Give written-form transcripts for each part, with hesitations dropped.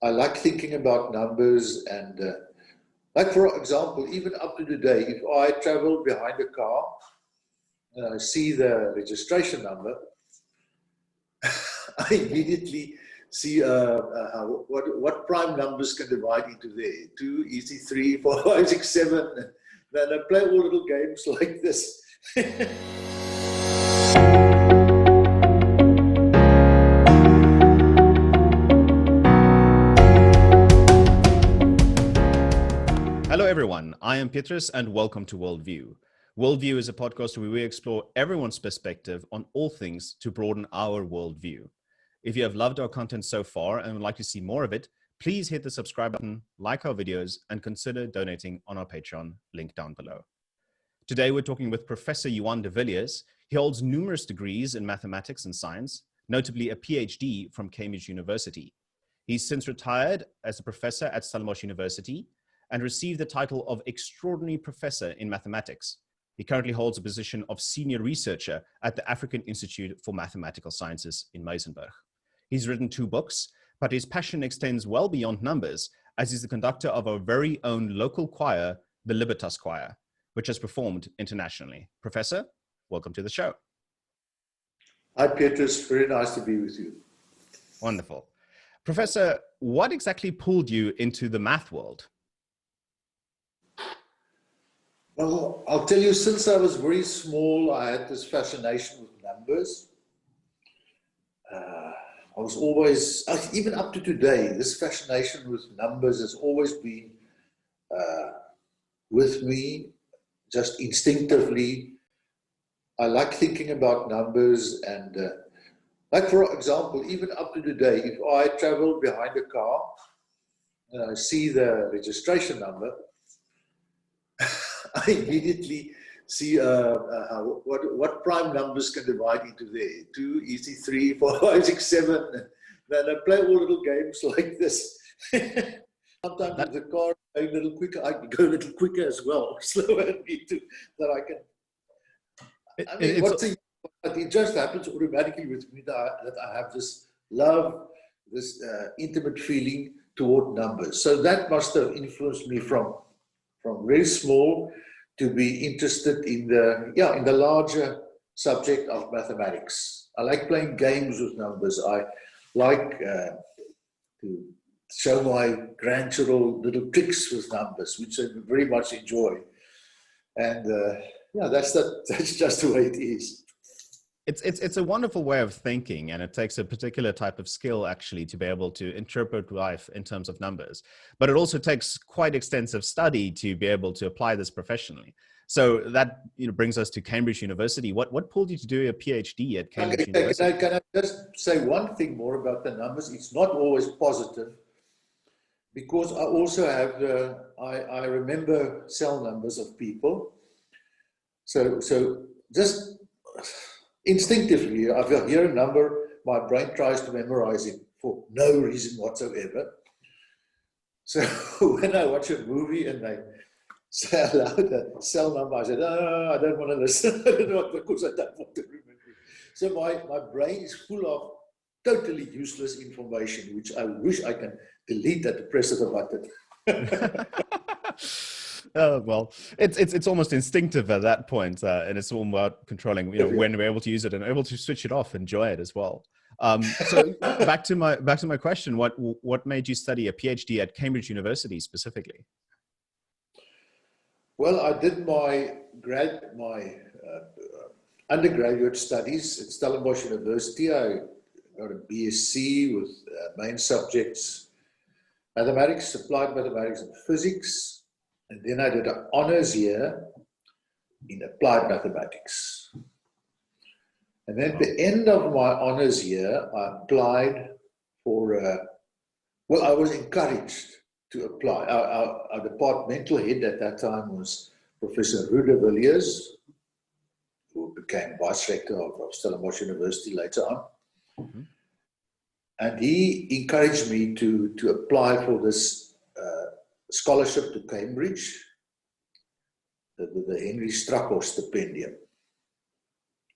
I like thinking about numbers and like, for example, even up to today, if I travel behind a car and I see the registration number, I immediately see what prime numbers can divide into there. 2, easy, 3, 4, 5, 6, 7. Then I play all little games like this. Hello everyone, I am Petrus and welcome to WorldView. WorldView is a podcast where we explore everyone's perspective on all things to broaden our worldview. If you have loved our content so far and would like to see more of it, please hit the subscribe button, like our videos, and consider donating on our Patreon, link down below. Today we're talking with Professor Johan de Villiers. He holds numerous degrees in mathematics and science, notably a Ph.D. from Cambridge University. He's since retired as a professor at Stellenbosch University and received the title of Extraordinary Professor in Mathematics. He currently holds a position of Senior Researcher at the African Institute for Mathematical Sciences in Muizenberg. He's written 2 books, but his passion extends well beyond numbers, as he's the conductor of our very own local choir, the Libertas Choir, which has performed internationally. Professor, welcome to the show. Hi, Petrus. Very nice to be with you. Wonderful. Professor, what exactly pulled you into the math world? Well, I'll tell you, since I was very small, I had this fascination with numbers. I was always, even up to today, this fascination with numbers has always been with me, just instinctively. I like thinking about numbers and, like, for example, even up to today, if I travel behind a car and I see the registration number, I immediately see what prime numbers can divide into there. 2, easy, 3, 4, 5, 6, 7. Then I play all little games like this. Sometimes if the car is going a little quicker, I can go a little quicker as well. Slower and need to, that I can. I mean, it just happens automatically with me that I have this love, this intimate feeling toward numbers. So that must have influenced me from very small to be interested in the larger subject of mathematics. I like playing games with numbers. I like to show my grandchildren little tricks with numbers, which I very much enjoy. And that's just the way it is. It's a wonderful way of thinking, and it takes a particular type of skill actually to be able to interpret life in terms of numbers. But it also takes quite extensive study to be able to apply this professionally. So that brings us to Cambridge University. What pulled you to do a PhD at Cambridge University? Can I just say one thing more about the numbers? It's not always positive, because I also have I remember cell numbers of people. So just instinctively, if I hear a number, my brain tries to memorize it for no reason whatsoever. So when I watch a movie and they say aloud the cell number, I said, oh, I don't want to listen. Because I don't want to remember it. So my brain is full of totally useless information, which I wish I can delete at the press of a button. Well, it's almost instinctive at that point, and it's all about controlling, when we're able to use it and able to switch it off, enjoy it as well. So back to my question: what made you study a PhD at Cambridge University specifically? Well, I did my undergraduate studies at Stellenbosch University. I got a BSc with main subjects mathematics, applied mathematics, and physics. And then I did an honors year in applied mathematics. And then at the end of my honors year, I applied for, I was encouraged to apply. Our departmental head at that time was Professor Johan de Villiers, who became vice rector of Stellenbosch University later on. Mm-hmm. And he encouraged me to apply for this scholarship to Cambridge, the Henry Strackhoff stipendium.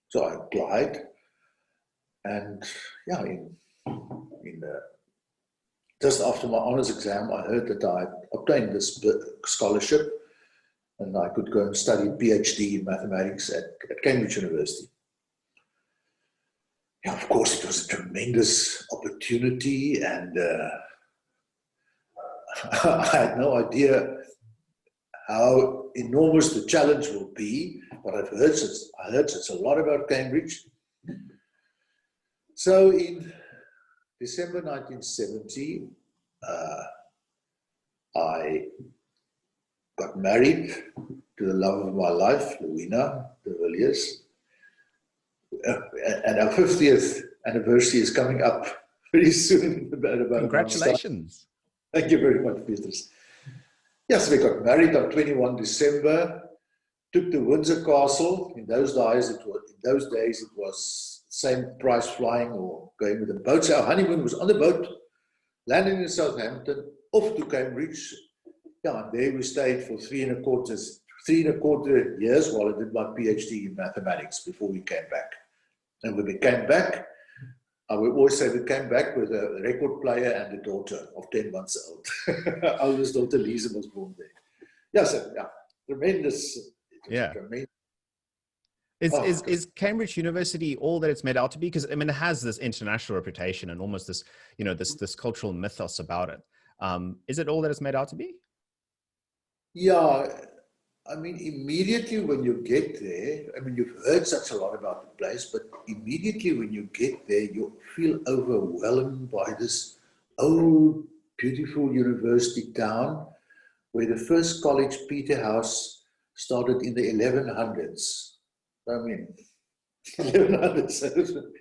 So I applied, and in just after my honours exam, I heard that I obtained this scholarship and I could go and study Ph.D. in mathematics at Cambridge University. Yeah, of course, it was a tremendous opportunity, and I had no idea how enormous the challenge will be, but I heard such a lot about Cambridge. So in December 1970, I got married to the love of my life, Louwina de Villiers. And our 50th anniversary is coming up very soon. About Congratulations. Thank you very much, Petrus. Yes, we got married on 21 December, took the Windsor Castle. In those days, it was same price flying or going with a boat. So our honeymoon was on the boat, landing in Southampton, off to Cambridge. Yeah, and there we stayed for 3.25 years while I did my PhD in mathematics before we came back. And when we came back, I would always say we came back with a record player and a daughter of 10 months old. Our oldest daughter, Lisa, was born there. Yeah, so yeah, tremendous. Yeah. Tremendous. Is Cambridge University all that it's made out to be? Because I mean, it has this international reputation and almost this, you know, this cultural mythos about it. Is it all that it's made out to be? Yeah, I mean, immediately when you get there, I mean, you've heard such a lot about the place, but immediately when you get there, you feel overwhelmed by this old, beautiful university town where the first college, Peterhouse, started in the 1100s. I mean, 1100s.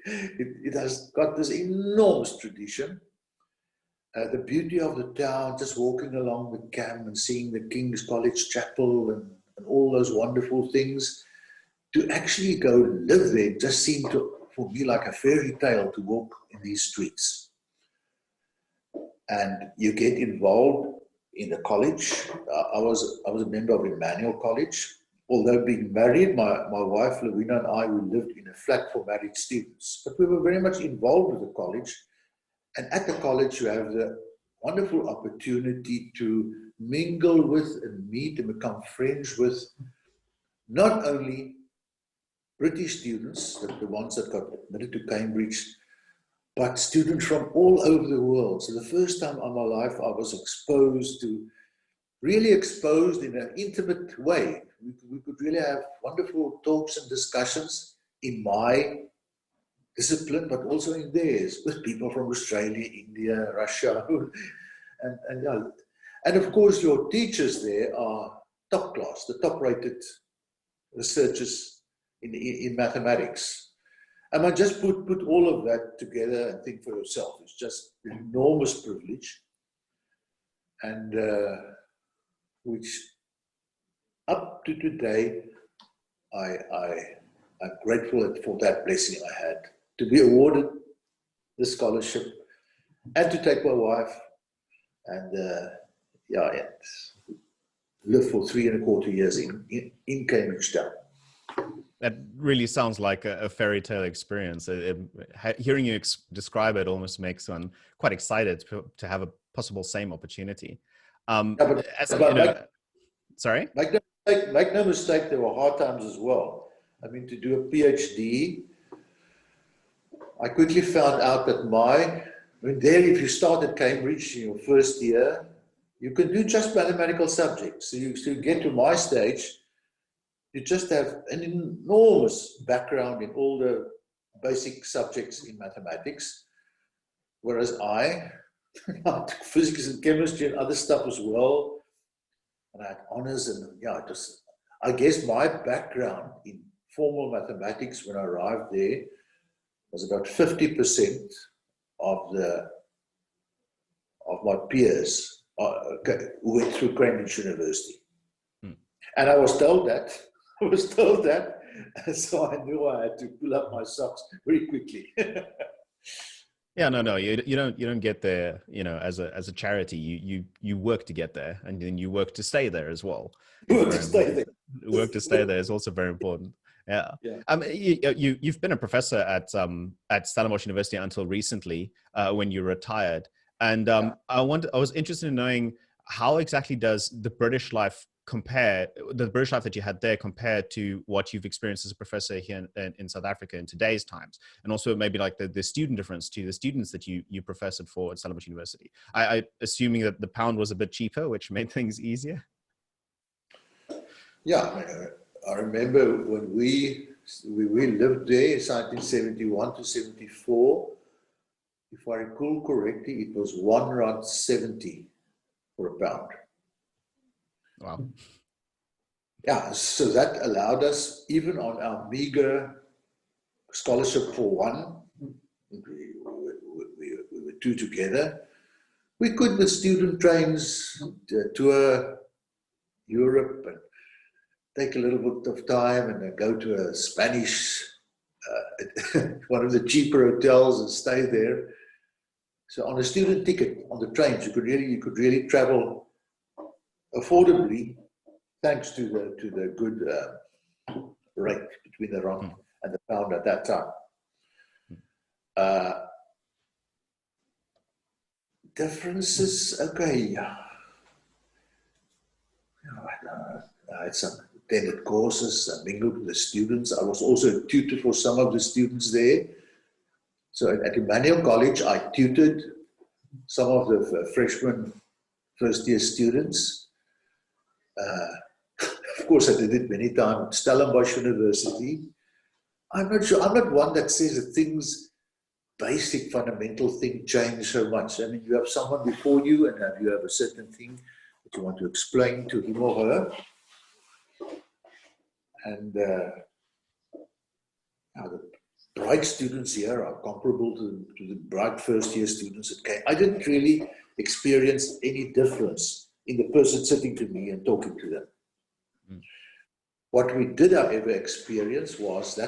It has got this enormous tradition. The beauty of the town, just walking along the Cam and seeing the King's College Chapel and all those wonderful things. To actually go live there just seemed for me like a fairy tale to walk in these streets. And you get involved in the college. I was a member of Emmanuel College. Although being married, my wife Louwina and I, we lived in a flat for married students. But we were very much involved with the college. And at the college, you have the wonderful opportunity to mingle with and meet and become friends with not only British students, the ones that got admitted to Cambridge, but students from all over the world. So the first time in my life, I was really exposed in an intimate way. We could really have wonderful talks and discussions in my discipline, but also in theirs, with people from Australia, India, Russia, and of course your teachers there are top class, the top-rated researchers in mathematics. And I just put all of that together and think for yourself. It's just an enormous privilege, and which up to today, I'm grateful for that blessing I had to be awarded the scholarship and to take my wife and live for 3.25 years in Cambridge Town. That really sounds like a fairy tale experience. Hearing you describe it almost makes one quite excited to have a possible same opportunity. Sorry? Make no mistake, there were hard times as well. I mean, to do a PhD, I quickly found out that if you start at Cambridge in your first year, you can do just mathematical subjects. So you get to my stage, you just have an enormous background in all the basic subjects in mathematics, whereas I took physics and chemistry and other stuff as well, and I had honors, and I guess my background in formal mathematics when I arrived there was about 50% of my peers who went through Cambridge University. And I was told that, so I knew I had to pull up my socks very quickly. Yeah, no, you don't get there, as a charity. You work to get there, and then you work to stay there as well. Work to stay there. Work to stay there is also very important. Yeah. You've been a professor at Stellenbosch University until recently, when you retired. And I was interested in knowing how exactly does the British life that you had there compare to what you've experienced as a professor here in South Africa in today's times, and also maybe like the student difference to the students that you professored for at Stellenbosch University. I assuming that the pound was a bit cheaper, which made things easier. Yeah, I remember when we lived there in 1971 to 74. If I recall correctly, it was R1.70 for a pound. Wow. Yeah, so that allowed us, even on our meager scholarship for one, we were two together, we could, with student trains, tour Europe and take a little bit of time and then go to a Spanish, one of the cheaper hotels and stay there. So on a student ticket on the trains, you could really travel affordably, thanks to the good rate between the rand and the pound at that time. Differences, okay. I had some attended courses, I mingled with the students. I was also a tutor for some of the students there. So at Emmanuel College, I tutored some of the freshman first-year students. Of course, I did it many times at Stellenbosch University. I'm not sure. I'm not one that says that things, basic fundamental thing, change so much. I mean, you have someone before you, and you have a certain thing that you want to explain to him or her. And now the bright students here are comparable to the bright first-year students that came. I didn't really experience any difference in the person sitting to me and talking to them. What we did, however, experience was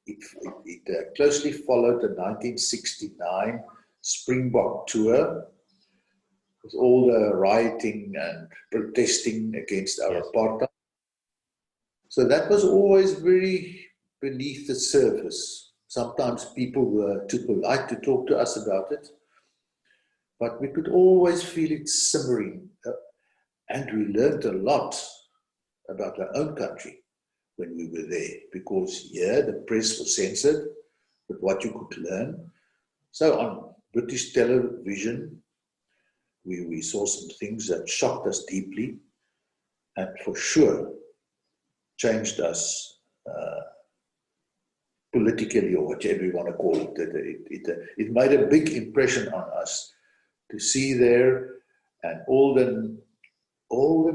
it closely followed the 1969 Springbok tour with all the rioting and protesting against our apartheid. So that was always very beneath the surface. Sometimes people were too polite to talk to us about it, but we could always feel it simmering. And we learned a lot about our own country when we were there, because here the press was censored with what you could learn. So on British television, we saw some things that shocked us deeply and for sure changed us politically, or whatever you want to call it. It made a big impression on us to see there, and all the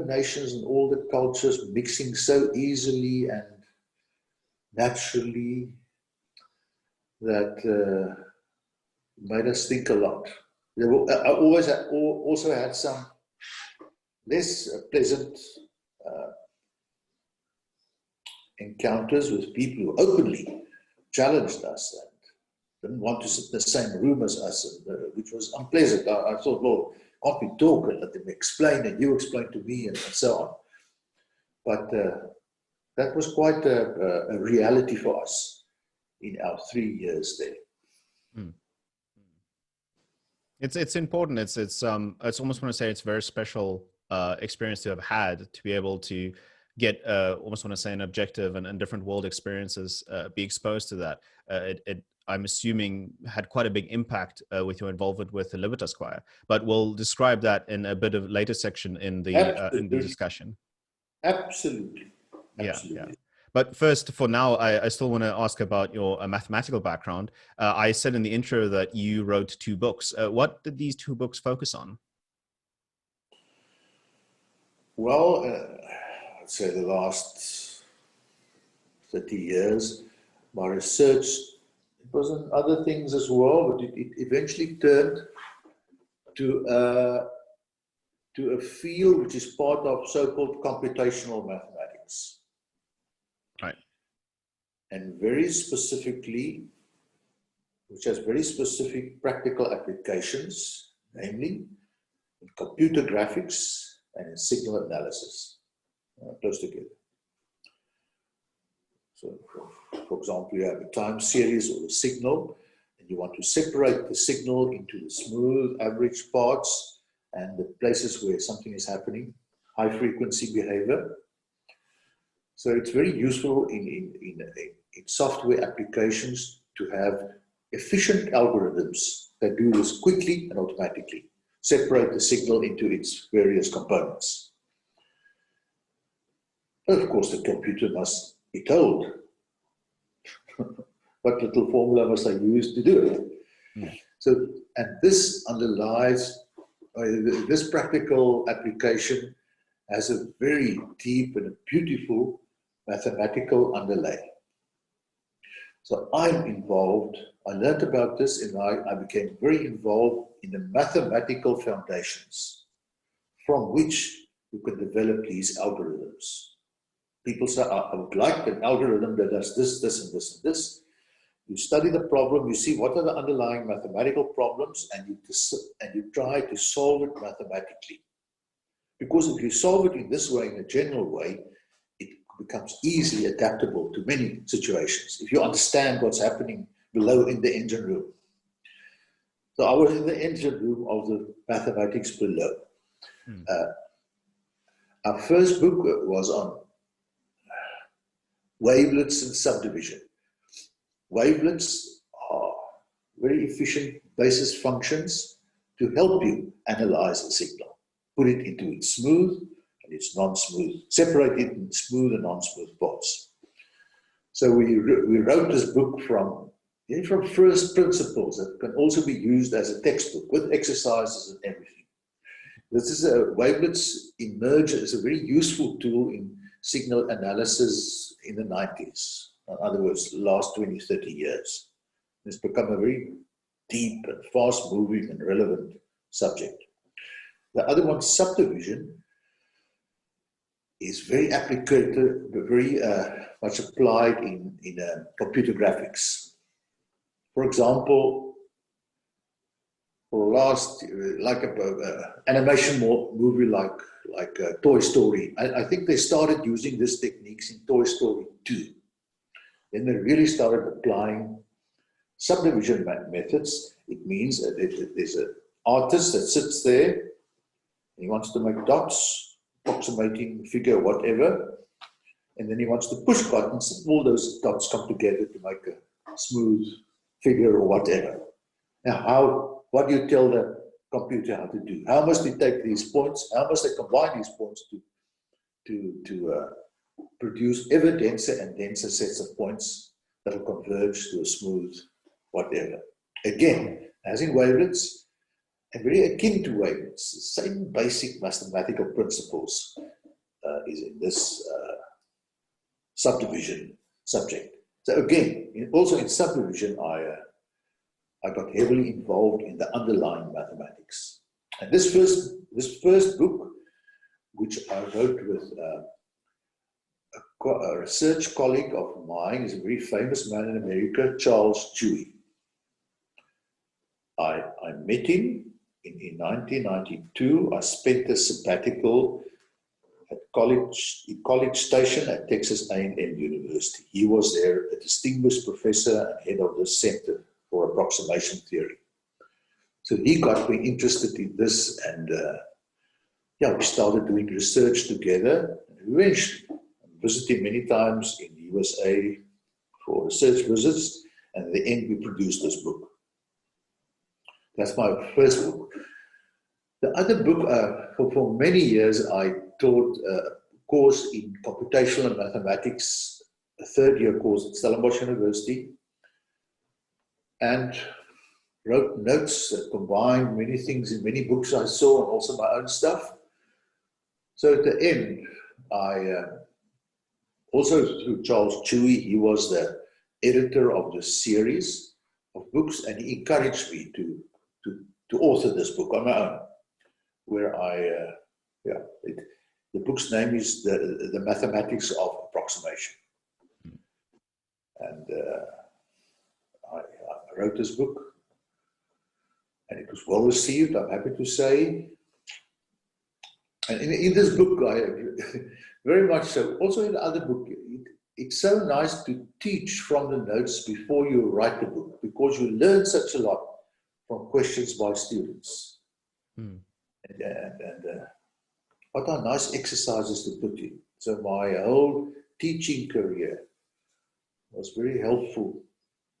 nations and all the cultures mixing so easily and naturally that made us think a lot. I also had some less pleasant encounters with people who openly challenged us and didn't want to sit in the same room as us, which was unpleasant. I thought, well, can't we talk and let them explain and you explain to me and so on. But that was quite a reality for us in our 3 years there. It's important. It's almost want to say it's a very special experience to have had, to be able to get almost want to say an objective and different world experiences, be exposed to that. It I'm assuming had quite a big impact with your involvement with the Libertas Choir, but we'll describe that in a bit of later section in the discussion. Absolutely. Yeah. But first, for now, I still want to ask about your mathematical background. I said in the intro that you wrote 2 books. What did these 2 books focus on? Well, I'd say the last 30 years, my research, it was on other things as well, but it eventually turned to a field which is part of so-called computational mathematics. Right. And very specifically, which has very specific practical applications, namely in computer graphics and in signal analysis, close together. So, for example, you have a time series or a signal, and You want to separate the signal into the smooth, average parts and the places where something is happening, high frequency behavior. So it's very useful in software applications to have efficient algorithms that do this quickly and automatically, separate the signal into its various components. But of course, the computer must be told what little formula must I use to do it. Yeah. So, and this underlies, this practical application has a very deep and beautiful mathematical underlay. So I'm involved, I learned about this and I became very involved in the mathematical foundations from which you can develop these algorithms. People say, I would like an algorithm that does this, this, and this, and this. You study the problem, you see what are the underlying mathematical problems, and you try to solve it mathematically. Because if you solve it in this way, in a general way, it becomes easily adaptable to many situations. If you understand what's happening below in the engine room. So I was in the engine room of the mathematics below. Our first book was on wavelets and subdivision. Wavelets are very efficient basis functions to help you analyze a signal. Put it into its smooth and its non-smooth. Separate it in smooth and non-smooth parts. So we wrote this book from first principles that can also be used as a textbook with exercises and everything. This is wavelets emerged as a very useful tool in signal analysis in the 90s. In other words, the last 20, 30 years. It's become a very deep and fast-moving and relevant subject. The other one, subdivision, is very applicated, very much applied in computer graphics. For example, for last, like an animation movie like Toy Story, I think they started using these techniques in Toy Story 2. Then they really started applying subdivision methods. It means that there's an artist that sits there, he wants to make dots, approximating figure, whatever, and then he wants to push buttons, and all those dots come together to make a smooth figure or whatever. Now, what do you tell the computer how to do? How must we take these points? How must they combine these points to produce ever denser and denser sets of points that will converge to a smooth whatever? Again, as in wavelets, and very akin to wavelets, the same basic mathematical principles is in this subdivision subject. So again, also in subdivision, I got heavily involved in the underlying mathematics. And this first book, which I wrote with a research colleague of mine, is a very famous man in America, Charles Dewey. I met him in 1992. I spent a sabbatical at College Station at Texas A&M University. He was there, a distinguished professor and head of the Center for Approximation Theory. So he got me interested in this, and we started doing research together. And eventually, I visited many times in the USA for research visits, and in the end, we produced this book. That's my first book. The other book, for many years, I taught a course in computational mathematics, a third-year course at Stellenbosch University, and wrote notes that combined many things in many books I saw, and also my own stuff. So at the end, also through Charles Dewey, he was the editor of the series of books, and he encouraged me to author this book on my own, where the book's name is the Mathematics of Approximation. And I wrote this book, and it was well received, I'm happy to say. And in this book, I very much so. Also in the other book, it's so nice to teach from the notes before you write the book, because you learn such a lot from questions by students. Mm. And what are nice exercises to put in. So my whole teaching career was very helpful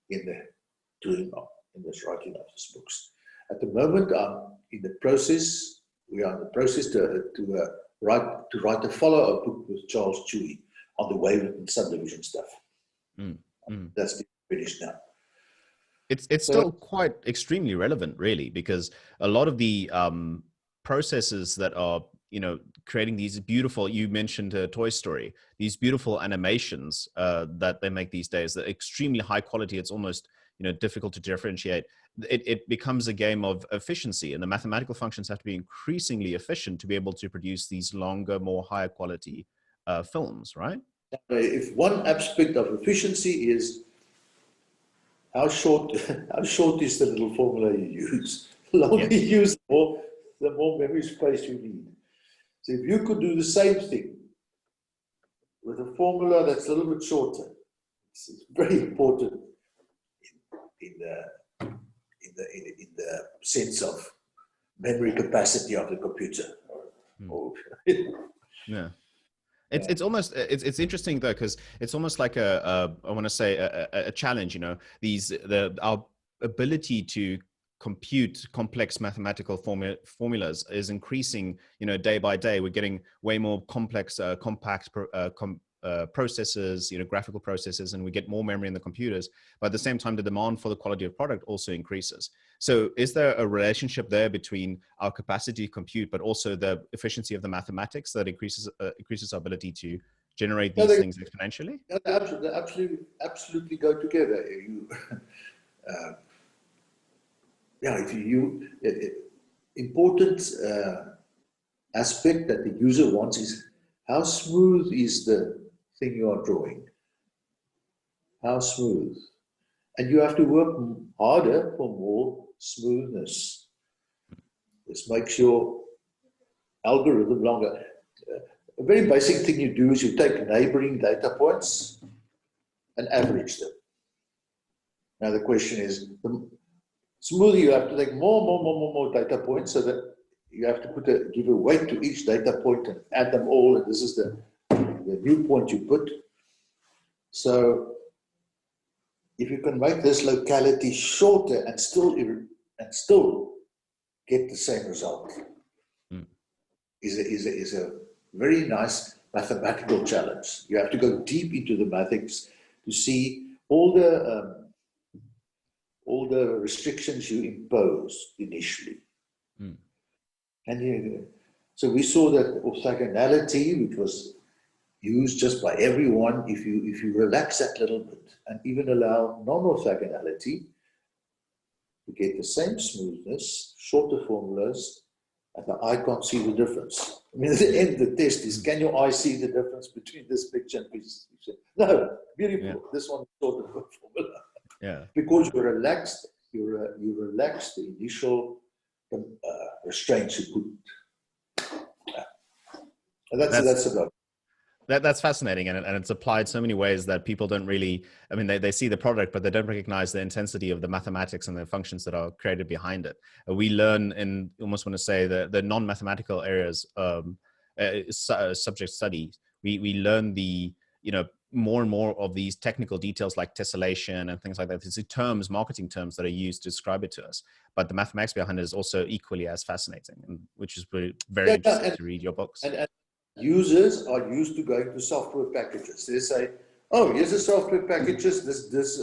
in this writing of these books. At the moment, I'm in the process. We are in the process to write a follow-up book with Charles Chewy on the wave and subdivision stuff. That's finished now. It's still quite extremely relevant, really, because a lot of the processes that are, creating these beautiful, you mentioned Toy Story, these beautiful animations that they make these days, that extremely high quality. It's almost, difficult to differentiate. It becomes a game of efficiency, and the mathematical functions have to be increasingly efficient to be able to produce these longer, more higher quality films, right? If one aspect of efficiency is how short is the little formula you use. The longer you use, the more memory space you need. So if you could do the same thing with a formula that's a little bit shorter, it's very important in the sense of memory capacity of the computer. Yeah. It's almost, it's interesting though, because it's almost like I want to say a challenge, our ability to compute complex mathematical formulas is increasing, day by day. We're getting way more complex, compact processors, graphical processors, and we get more memory in the computers. But at the same time, the demand for the quality of product also increases. So is there a relationship there between our capacity to compute, but also the efficiency of the mathematics that increases our ability to generate these things exponentially? They absolutely go together. Important aspect that the user wants is how smooth is the thing you are drawing. How smooth. And you have to work harder for more smoothness. This makes your algorithm longer. A very basic thing you do is you take neighboring data points and average them. Now the question is, the smoother you have to take more data points, so that you have to give a weight to each data point and add them all, and this is the new point you put. So if you can make this locality shorter and still get the same result, is a very nice mathematical challenge. You have to go deep into the mathematics to see all the restrictions you impose initially. And so we saw that orthogonality, which was used just by everyone, if you relax that little bit and even allow non-orthogonality, you get the same smoothness, shorter formulas, and the eye can't see the difference. I mean, at the end of the test is, can your eye see the difference between this picture and this picture? No, beautiful. Yeah. This one is shorter formula. Yeah. Because you relax the initial restraints you put. And that's about. That's fascinating, and it's applied so many ways that people don't really, I mean, they see the product, but they don't recognize the intensity of the mathematics and the functions that are created behind it. We learn in, almost want to say, the non-mathematical areas, subject study. We learn the, more and more of these technical details like tessellation and things like that. These are terms, marketing terms that are used to describe it to us. But the mathematics behind it is also equally as fascinating, which is very interesting to read your books. And users are used to going to software packages. They say, oh, here's a software packages, this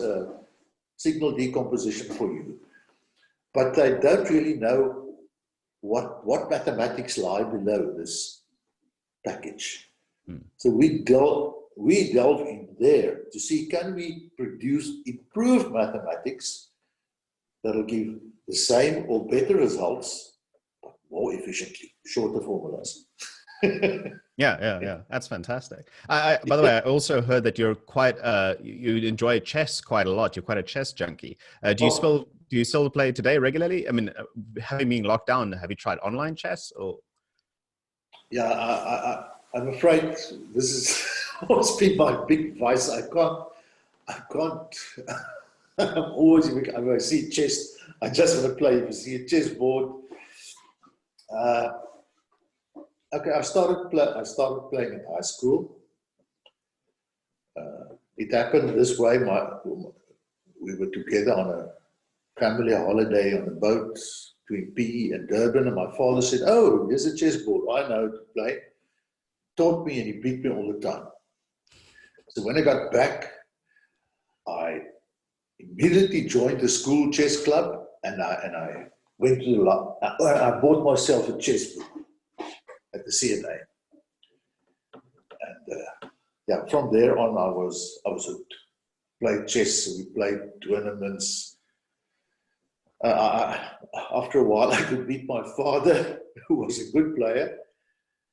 signal decomposition for you. But they don't really know what mathematics lie below this package. So we delve in there to see, can we produce improved mathematics that'll give the same or better results, but more efficiently, shorter formulas. Yeah. That's fantastic. By the way, I also heard that you're quite, you enjoy chess quite a lot. You're quite a chess junkie. Do you still play today regularly? I mean, having been locked down, have you tried online chess or? Yeah, I'm afraid this is always been my big vice. I can't, I'm always, if I see chess, I just want to play. If I see a chessboard, okay, I started playing in high school. It happened this way. We were together on a family holiday on a boat between PE and Durban, and my father said, "Oh, there's a chessboard. I know to play." Taught me, and he beat me all the time. So when I got back, I immediately joined the school chess club, and I went to I bought myself a chessbook at the CNA, and yeah, from there on I was hooked. Played chess. We played tournaments. After a while, I could beat my father, who was a good player,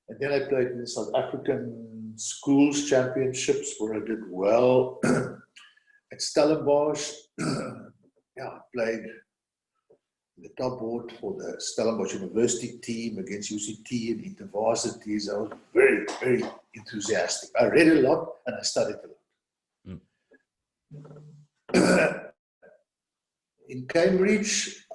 and then I played in the South African schools championships where I did well. At Stellenbosch, yeah, I played the top board for the Stellenbosch University team against UCT and intervarsities. I was very, very enthusiastic. I read a lot and I studied a lot. In Cambridge,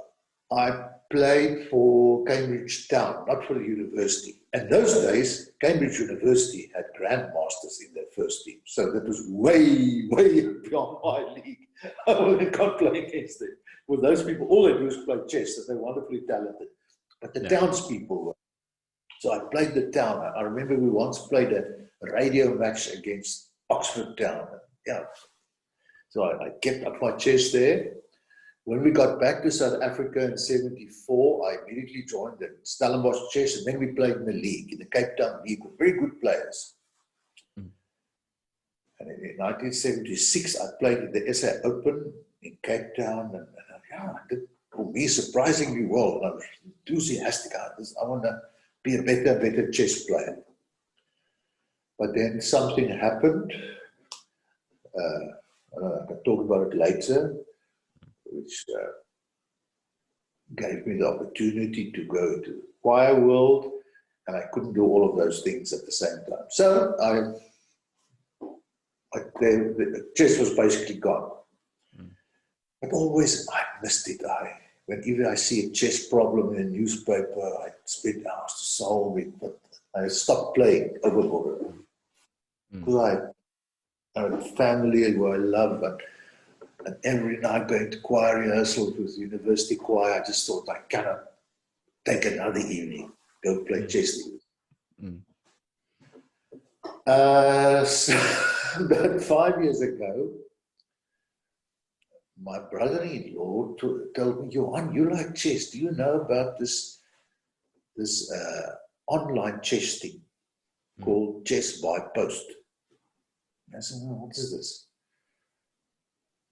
I played for Cambridge Town, not for the university. And those days, Cambridge University had grandmasters in their first team. So that was way, way beyond my league. I can't play against them. With those people, all they do is play chess, and they're wonderfully talented. But the townspeople were. So I played the town. I remember we once played a radio match against Oxford Town. Yeah. So I kept up my chess there. When we got back to South Africa in '74, I immediately joined the Stellenbosch Chess, and then we played in the league, in the Cape Town League, with very good players. And in 1976, I played in the SA Open in Cape Town, and yeah, I did, for me, surprisingly well. I was enthusiastic. I want to be a better chess player. But then something happened. I can talk about it later, which gave me the opportunity to go into the choir world, and I couldn't do all of those things at the same time. So the chess was basically gone. But always I missed it. Whenever I see a chess problem in a newspaper, I spend hours to solve it, but I stopped playing overboard. Because I have a family who I love, and every night going to choir rehearsals with the university choir, I just thought I cannot take another evening, go play chess. So about 5 years ago, my brother-in-law told me, "Johan, you like chess. Do you know about this online chess thing called Chess by Post?" I said, "Oh, what is this?"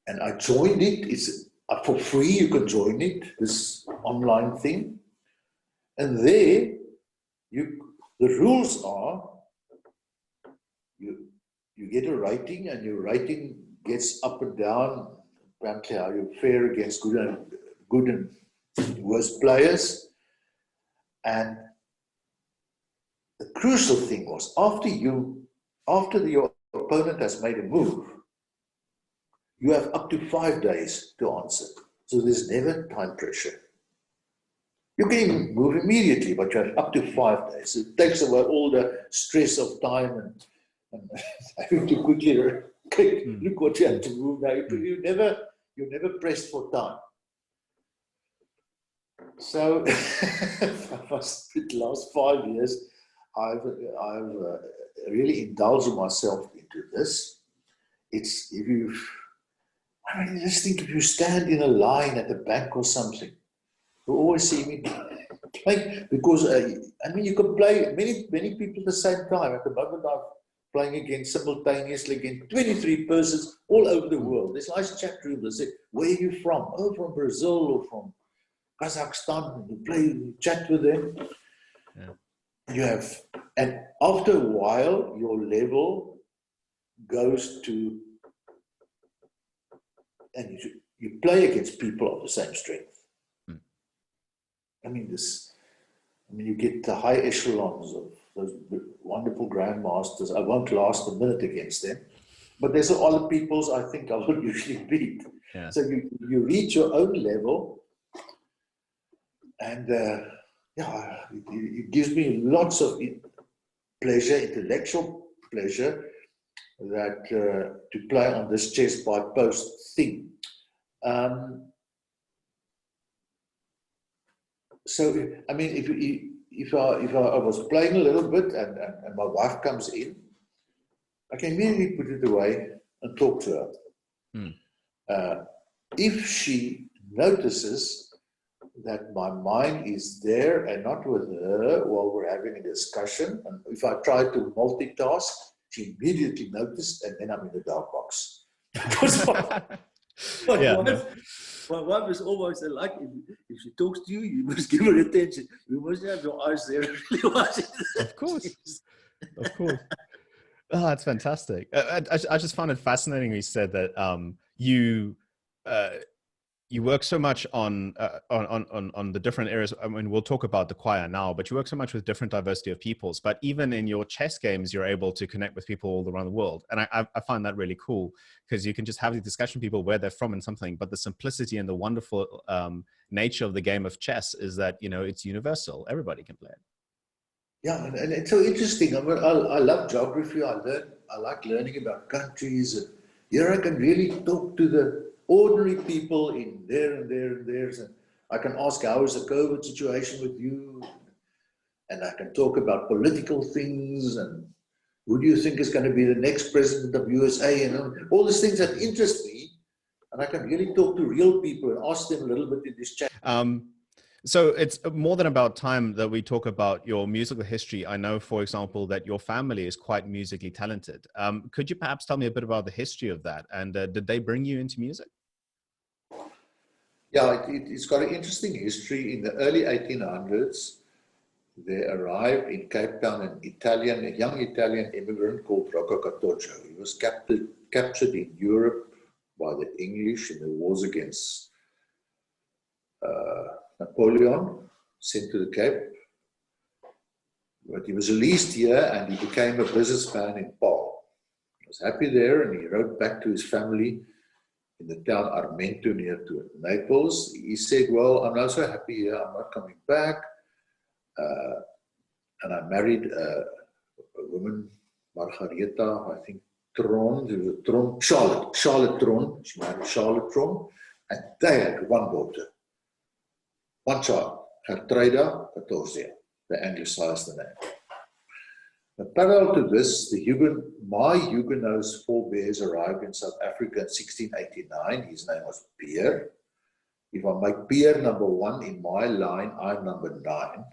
And I joined it. It's for free. You can join it, this online thing. And there, the rules are, you get a rating, and your rating gets up and down, apparently how you fare against good and worst players. And the crucial thing was, after your opponent has made a move, you have up to 5 days to answer. So there's never time pressure. You can even move immediately, but you have up to 5 days. It takes away all the stress of time and having to quickly look what you have to move now. You're never pressed for time. So the last 5 years, I've really indulged myself into this. It's just think if you stand in a line at the bank or something, you always see me play, because you can play many people at the same time. At the moment, I'm playing simultaneously against 23 persons all over the world. There's nice chat rooms. They say, "Where are you from?" "Oh, from Brazil or from Kazakhstan." You chat with them. Yeah. And after a while, your level goes to, and you play against people of the same strength. You get the high echelons those wonderful grandmasters. I won't last a minute against them. But there's other people's I think I will usually beat. Yeah. So you reach your own level, and yeah, it gives me lots of pleasure, intellectual pleasure, that to play on this chess by post thing. So I mean, if I was playing a little bit and my wife comes in, I can immediately put it away and talk to her. If she notices that my mind is there and not with her while we're having a discussion, and if I try to multitask, she immediately noticed, and then I'm in the dark box. Because my wife is always like, if she talks to you, you must give her attention. You must have your eyes there. Of course. Of course. Oh, that's fantastic. I just found it fascinating. You said that you work so much on the different areas. I mean, we'll talk about the choir now, but you work so much with different diversity of peoples. But even in your chess games, you're able to connect with people all around the world, and I find that really cool, because you can just have the discussion with people where they're from and something. But the simplicity and the wonderful nature of the game of chess is that, you know, it's universal. Everybody can play it. Yeah, and it's so interesting. I mean, I love geography. I like learning about countries. And here I can really talk to the ordinary people in there and there and there. And I can ask, how is the COVID situation with you? And I can talk about political things and who do you think is going to be the next president of USA, and all these things that interest me. And I can really talk to real people and ask them a little bit in this chat. So it's more than about time that we talk about your musical history. I know, for example, that your family is quite musically talented. Could you perhaps tell me a bit about the history of that? And did they bring you into music? Yeah, it's got an interesting history. In the early 1800s, they arrived in Cape Town a young Italian immigrant called Rocco Catoccio. He was captured in Europe by the English in the wars against Napoleon, sent to the Cape, but he was released here and he became a businessman in Paarl. He was happy there, and he wrote back to his family in the town Armento near to Naples. He said, well, I'm not so happy here, I'm not coming back. And I married a woman, Margareta, I think Tron, Charlotte Tron. She married Charlotte Tron, and they had one daughter. One child, Gertruida Catoccio, they anglicized the name. But parallel to this, my Huguenot's forebears arrived in South Africa in 1689. His name was Pierre. If I make Pierre number 1 in my line, I'm number 9.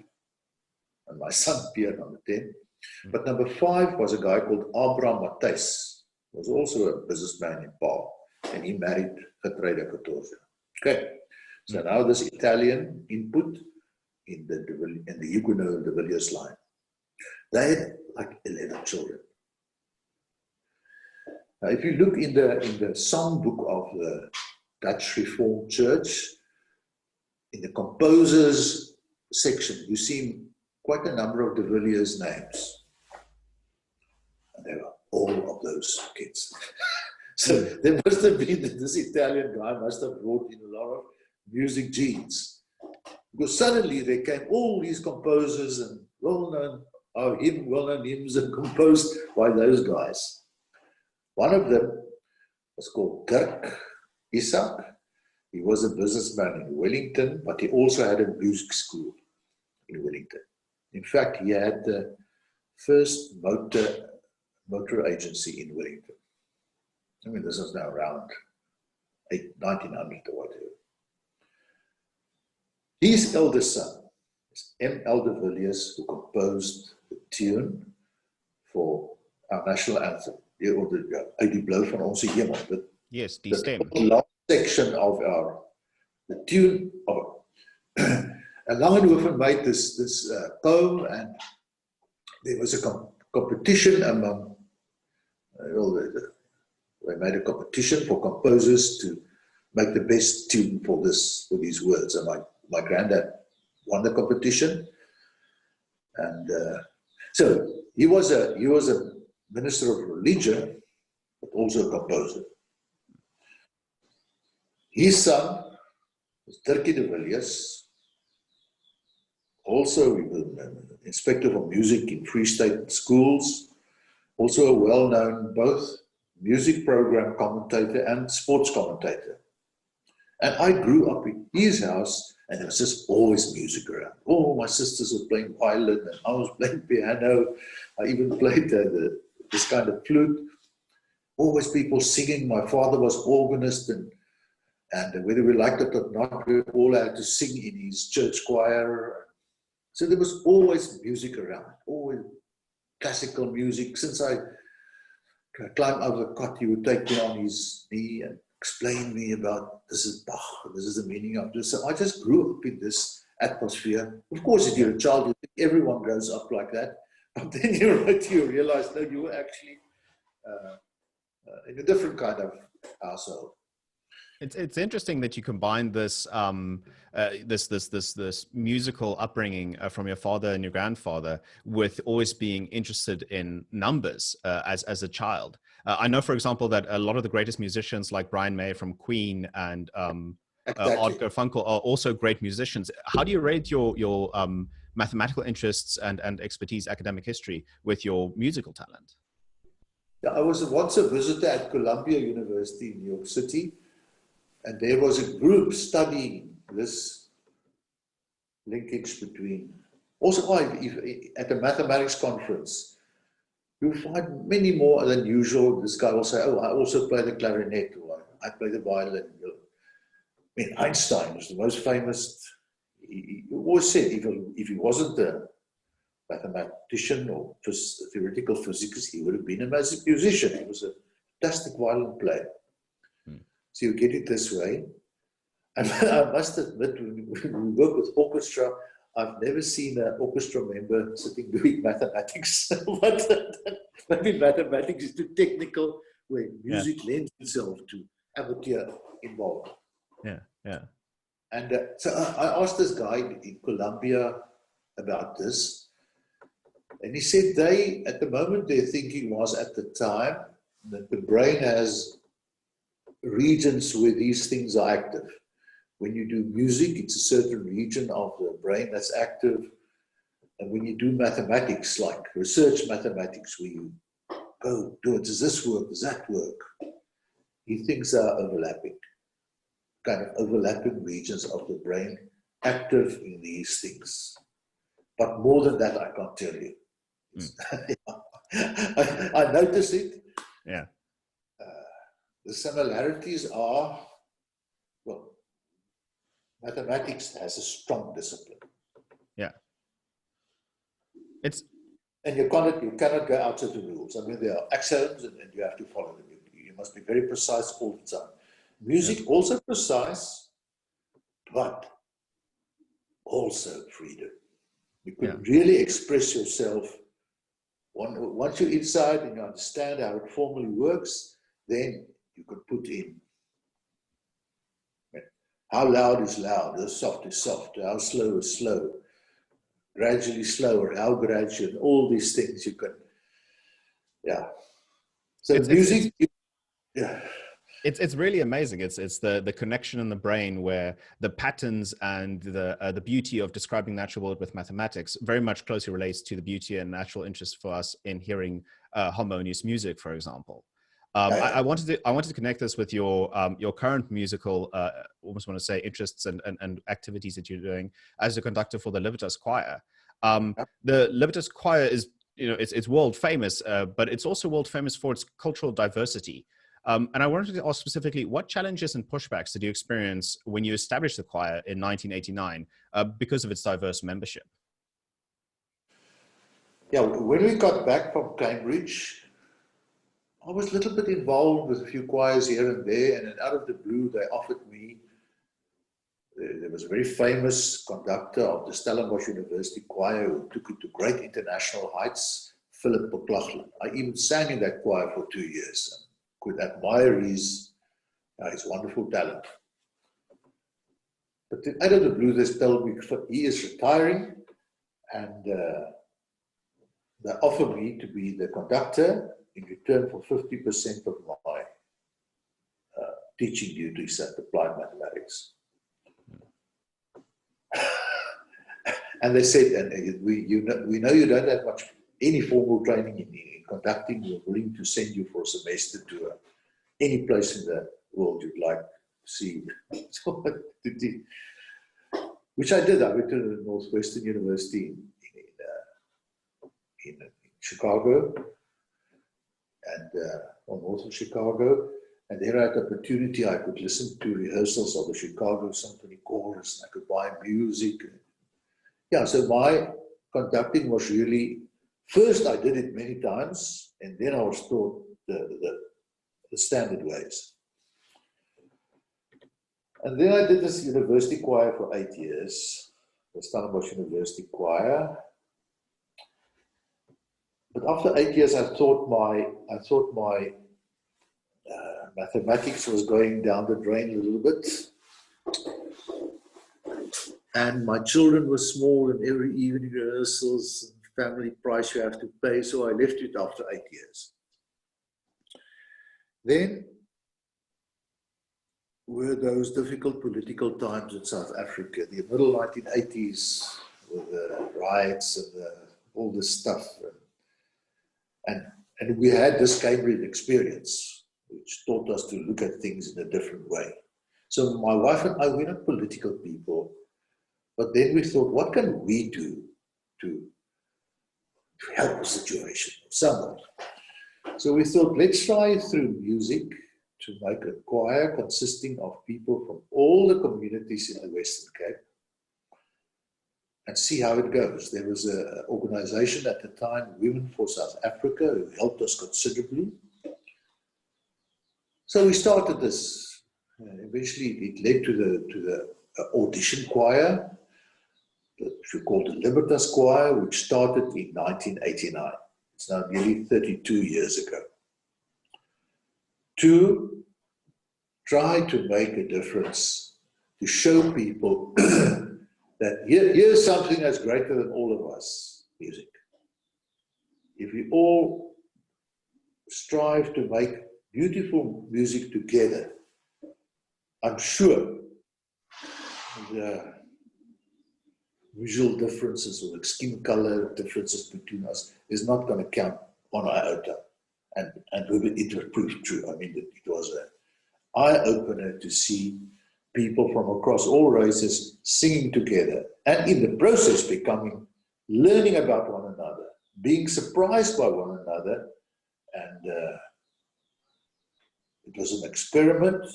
And my son Pierre number 10. But number 5 was a guy called Abraham Matthys, who was also a businessman in Paarl, and he married Gertruida Catoccio. Okay. So now this Italian input in the Huguenot de Villiers line. They had like 11 children. Now, if you look in the songbook of the Dutch Reformed Church, in the composers section, you see quite a number of de Villiers names. And they were all of those kids. So there must have been, this Italian guy must have brought in a lot of music genes, because suddenly there came all these composers and well-known hymns and composed by those guys. One of them was called Dirk Isaac. He was a businessman in Wellington, but he also had a music school in Wellington. In fact, he had the first motor agency in Wellington. I mean, this is now around 1900 or whatever. His eldest son is M.L. de Villiers, who composed the tune for our national anthem. Uit die blauw van onze hemel. Yes, die stem. The last section of the tune of and Langenhoven made this poem, and there was a competition among, they made a competition for composers to make the best tune for these words. And my granddad won the competition, and So he was a minister of religion, but also a composer. His son was Johan de Villiers, also an inspector for music in Free State schools, also a well-known both music program commentator and sports commentator. And I grew up in his house, and there was just always music around. Oh, my sisters were playing violin, and I was playing piano. I even played this kind of flute. Always people singing. My father was organist, and whether we liked it or not, we all had to sing in his church choir. So there was always music around, always classical music. Since I climbed over the cot, he would take me on his knee and explain me about this is Bach, this is the meaning of this. So I just grew up in this atmosphere. Of course, if you're a child, you think everyone grows up like that. But then you realize, no, you were actually in a different kind of household. It's interesting that you combine this this musical upbringing from your father and your grandfather with always being interested in numbers as a child. I know, for example, that a lot of the greatest musicians like Brian May from Queen and Exactly. Art Garfunkel are also great musicians. How do you rate your mathematical interests and expertise, academic history, with your musical talent? Yeah, I was once a visitor at Columbia University in New York City. And there was a group studying this linkage between, also at a mathematics conference, you'll find many more than usual. This guy will say, oh, I also play the clarinet, or I play the violin. I mean, Einstein was the most famous. He always said if he wasn't a mathematician or theoretical physicist, he would have been a musician. He was a fantastic violin player. So you get it this way. And I must admit, when we work with orchestra, I've never seen an orchestra member sitting doing mathematics. But maybe mathematics is too technical, where music lends itself to amateur involved. Yeah. And so I asked this guy in Columbia about this. And he said at the moment, their thinking was at the time that the brain has regions where these things are active. When you do music, it's a certain region of the brain that's active. And when you do mathematics, like research mathematics, where you go do it, does this work, does that work? He thinks are overlapping, kind of overlapping regions of the brain active in these things. But more than that, I can't tell you. I noticed it. Yeah. The similarities are, well, mathematics has a strong discipline. Yeah. And you cannot go outside the rules. I mean, there are axioms and you have to follow them. You must be very precise all the time. Music also precise, but also freedom. You could really express yourself. Once you're inside and you understand how it formally works, then you could put in how loud is loud, how soft is soft, how slow is slow, gradually slower, how gradual, all these things you can, So music, It's really amazing. It's the connection in the brain where the patterns and the beauty of describing the natural world with mathematics very much closely relates to the beauty and natural interest for us in hearing harmonious music, for example. I wanted to connect this with your current musical, almost want to say, interests and activities that you're doing as a conductor for the Libertas Choir. The Libertas Choir is, it's world famous, but it's also world famous for its cultural diversity. And I wanted to ask specifically, what challenges and pushbacks did you experience when you established the choir in 1989 because of its diverse membership? Yeah, when we got back from Cambridge, I was a little bit involved with a few choirs here and there, and then out of the blue, they offered me. There was a very famous conductor of the Stellenbosch University choir who took it to great international heights, Philip McLaughlin. I even sang in that choir for 2 years and could admire his wonderful talent. But then out of the blue, they told me he is retiring, and they offered me to be the conductor in return for 50% of my teaching duties at applied mathematics. And they said, and we know you don't have any formal training in conducting. We're willing to send you for a semester to any place in the world you'd like to see. Which I did. I went to Northwestern University in Chicago, and north of Chicago. And there I had the opportunity. I could listen to rehearsals of the Chicago Symphony Chorus, and I could buy music. Yeah, so my conducting was really, first I did it many times, and then I was taught the standard ways. And then I did this university choir for 8 years, the Stellenbosch University Choir. But after 8 years, I thought my mathematics was going down the drain a little bit. And my children were small, and every evening rehearsals and family price you have to pay, so I left it after 8 years. Then were those difficult political times in South Africa, the middle 1980s, with the riots and all this stuff. And we had this Cambridge experience, which taught us to look at things in a different way. So my wife and I, we're not political people, but then we thought, what can we do to help the situation somewhat? So we thought, let's try through music to make a choir consisting of people from all the communities in the Western Cape and see how it goes. There was an organization at the time, Women for South Africa, who helped us considerably. So we started this. Eventually, it led to the audition choir, which we called the Libertas Choir, which started in 1989. It's now nearly 32 years ago. To try to make a difference, to show people that here's something that's greater than all of us, music. If we all strive to make beautiful music together, I'm sure the visual differences or the skin color differences between us is not going to count on iota. And it was proved true. I mean, it was an eye-opener to see people from across all races singing together, and in the process learning about one another, being surprised by one another. And it was an experiment,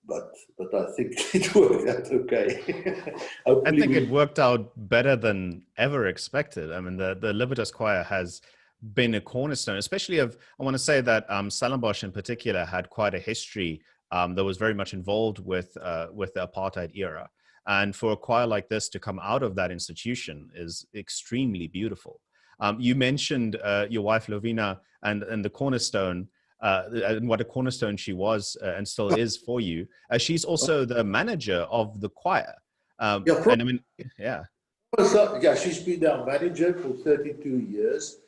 but I think it worked out okay. I think it worked out better than ever expected. I mean, the Libertas Choir has been a cornerstone, especially I want to say that Stellenbosch in particular had quite a history that was very much involved with the apartheid era. And for a choir like this to come out of that institution is extremely beautiful. You mentioned your wife, Louwina, and the cornerstone, and what a cornerstone she was and still is for you. She's also the manager of the choir. And I mean, yeah. Yeah, she's been our manager for 32 years.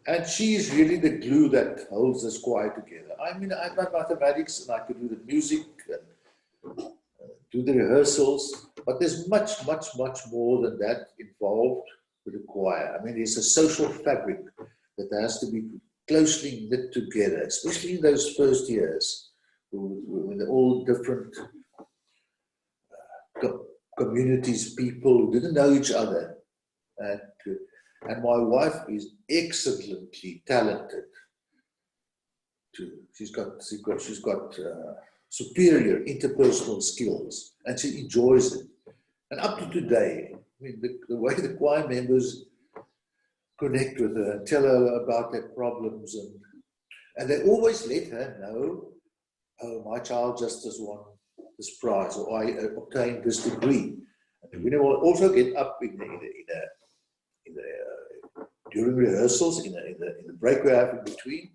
And she's really the glue that holds this choir together. I mean, I got mathematics and I could do the music and do the rehearsals, but there's much, much, much more than that involved with the choir. I mean, it's a social fabric that has to be closely knit together, especially in those first years when they're all different communities, people who didn't know each other. And my wife is excellently talented. She's got superior interpersonal skills, and she enjoys it. And up to today, I mean, the way the choir members connect with her and tell her about their problems, and they always let her know, oh, my child just has won this prize, or I obtained this degree. And we will also get up during rehearsals, in the break we have in between,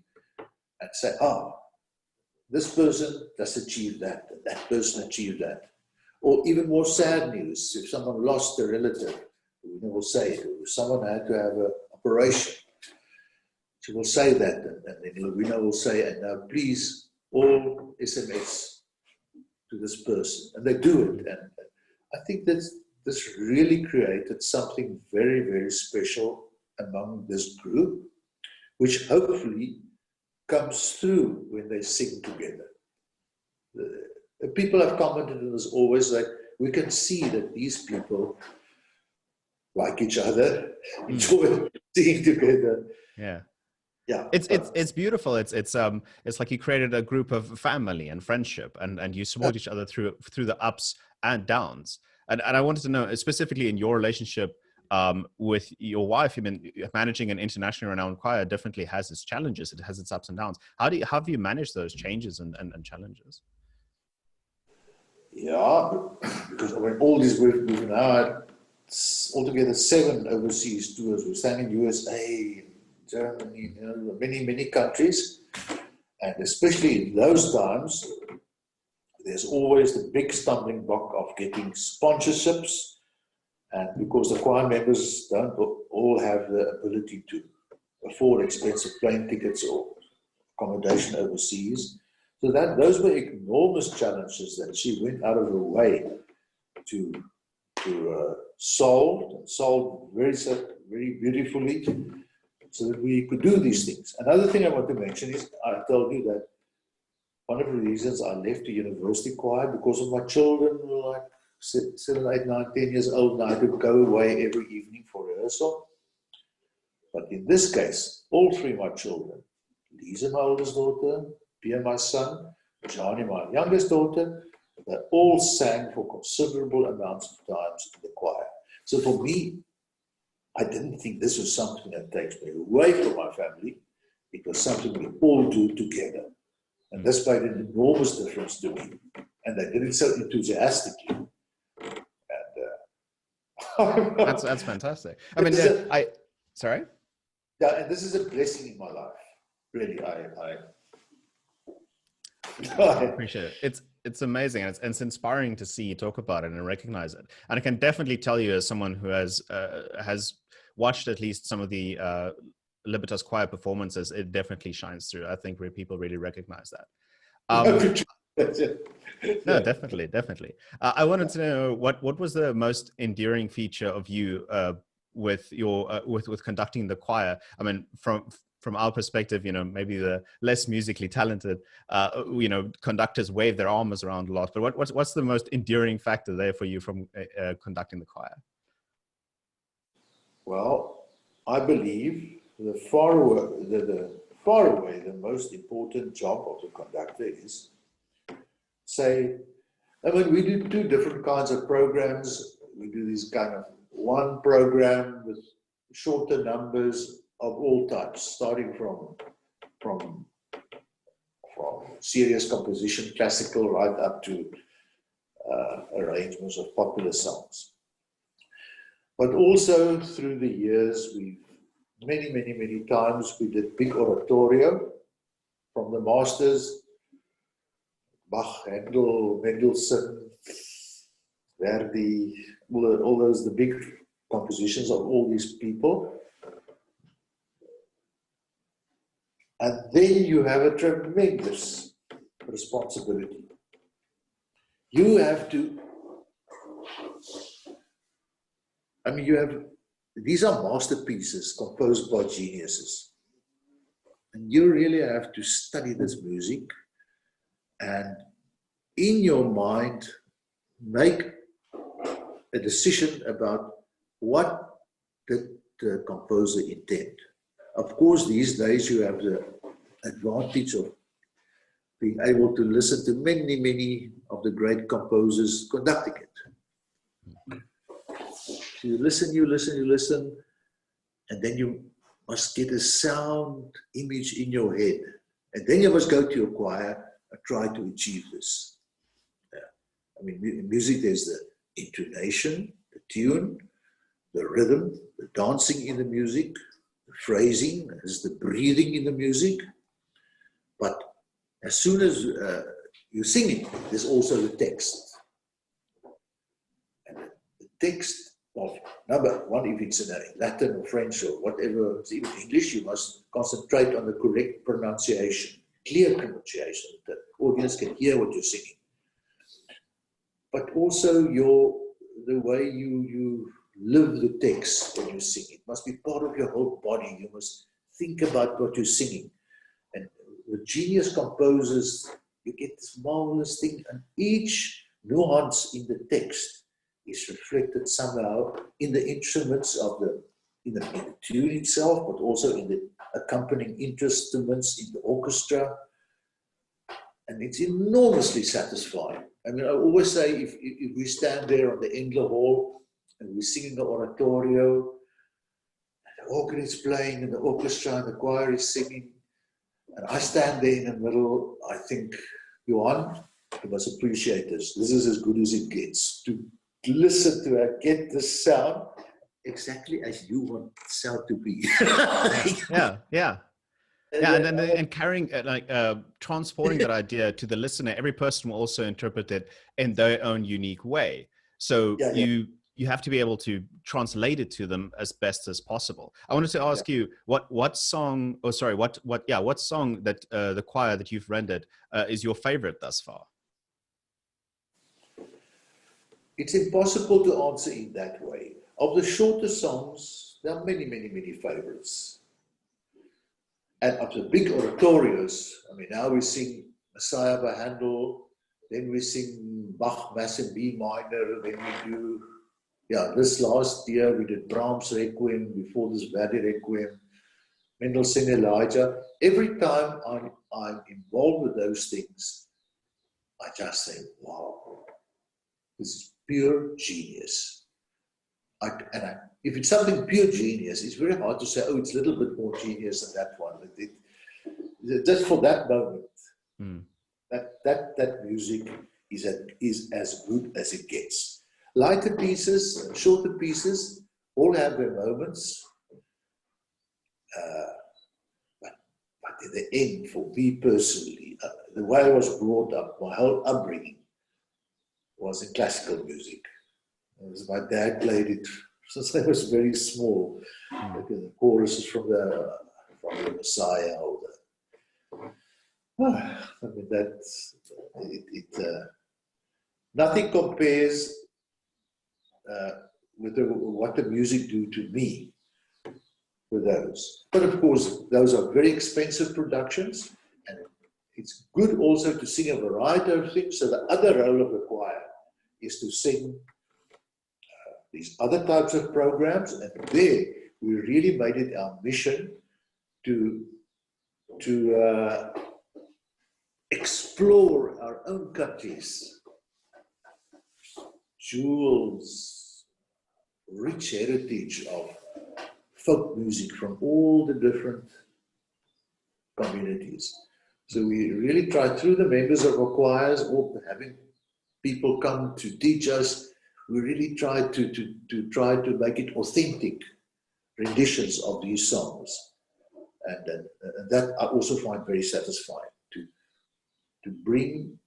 and say, this person just achieved that, and that person achieved that. Or even more sad news, if someone lost a relative, we will say, someone had to have an operation, she will say that, and then Louwina will say, and now please all SMS to this person, and they do it. And I think that this really created something very, very special among this group, which hopefully comes through when they sing together. The people have commented on this always, like, we can see that these people like each other, enjoy singing together. Yeah. Yeah. It's beautiful. It's like you created a group of family and friendship, and you support each other through the ups and downs. And I wanted to know, specifically in your relationship with your wife, I mean, managing an internationally renowned choir definitely has its challenges. It has its ups and downs. How have you managed those changes and challenges? Yeah, because I mean, all these we've now had altogether 7 overseas tours. We sang in USA, Germany, you know, many countries, and especially in those times, there's always the big stumbling block of getting sponsorships, and because the choir members don't all have the ability to afford expensive plane tickets or accommodation overseas. So those were enormous challenges that she went out of her way to solve very beautifully, so that we could do these things. Another thing I want to mention is, I told you that one of the reasons I left the university choir because of my children were like 7, 8, 9, 10 years old, and I had to go away every evening for rehearsal. But in this case, all 3 of my children, Lisa, my oldest daughter, Pia, my son, Johnny, my youngest daughter, they all sang for considerable amounts of times in the choir. So for me, I didn't think this was something that takes me away from my family. It was something we all do together. And this made an enormous difference to me. And they did it so enthusiastically. And That's fantastic. I mean, sorry? Yeah, and this is a blessing in my life. Really, I appreciate it. It's amazing, and it's inspiring to see you talk about it and recognize it. And I can definitely tell you, as someone who has watched at least some of the Libertas Choir performances, it definitely shines through. I think where people really recognize that. No, definitely. I wanted to know what was the most endearing feature of you with your with conducting the choir. I mean, from our perspective, you know, maybe the less musically talented, you know, conductors wave their arms around a lot. But what's the most endearing factor there for you from conducting the choir? Well, I believe the far away the most important job of the conductor is, say, I mean, we do 2 different kinds of programs. We do this kind of one program with shorter numbers of all types, starting from serious composition, classical, right up to arrangements of popular songs. But also through the years, many times we did big oratorio from the masters, Bach, Handel, Mendelssohn, Verdi, all those, the big compositions of all these people. And then you have a tremendous responsibility. You have to, I mean, these are masterpieces composed by geniuses. And you really have to study this music and in your mind make a decision about what did the composer intend. Of course, these days you have the advantage of being able to listen to many of the great composers conducting it. So you listen, and then you must get a sound image in your head. And then you must go to your choir and try to achieve this. I mean, in music, there's the intonation, the tune, the rhythm, the dancing in the music, the phrasing, there's the breathing in the music. But as soon as you sing it, there's also the text. And the text Well, number one, if it's in Latin or French or whatever, it's even English, you must concentrate on the correct pronunciation, clear pronunciation, that the audience can hear what you're singing. But also the way you live the text when you sing. It must be part of your whole body. You must think about what you're singing. And with genius composers, you get this marvelous thing, and each nuance in the text is reflected somehow in the instruments of in the tune itself, but also in the accompanying instruments in the orchestra. And it's enormously satisfying. I mean, I always say, if we stand there on the Engler Hall and we're singing the oratorio, and the organ is playing and the orchestra and the choir is singing, and I stand there in the middle, I think, Johan, you must appreciate this. This is as good as it gets. To listen to her, get the sound exactly as you want the sound to be. Yeah. And carrying, transporting that idea to the listener. Every person will also interpret it in their own unique way. So you have to be able to translate it to them as best as possible. I wanted to ask you what song that the choir that you've rendered is your favorite thus far? It's impossible to answer in that way. Of the shorter songs, there are many, many, many favorites. And of the big oratorios, I mean, now we sing Messiah by Handel, then we sing Bach Mass in B minor, then we do, this last year we did Brahms Requiem, before this Verdi Requiem, Mendelssohn Elijah. Every time I'm involved with those things, I just say, wow, this is pure genius. If it's something pure genius, it's very hard to say, oh, it's a little bit more genius than that one. Just for that moment, that music is as good as it gets. Lighter pieces, shorter pieces, all have their moments. But in the end, for me personally, the way I was brought up, my whole upbringing was in classical music. My dad played it since I was very small. Like the choruses from the Messiah. I mean, nothing compares with what the music do to me with those. But of course, those are very expensive productions, and it's good also to sing a variety of things. So the other role of the choir is to sing these other types of programs, and there we really made it our mission to explore our own country's jewels, rich heritage of folk music from all the different communities. So we really tried, through the members of our choirs, or having people come to teach us, we really tried to make it authentic renditions of these songs, and that I also find very satisfying to bring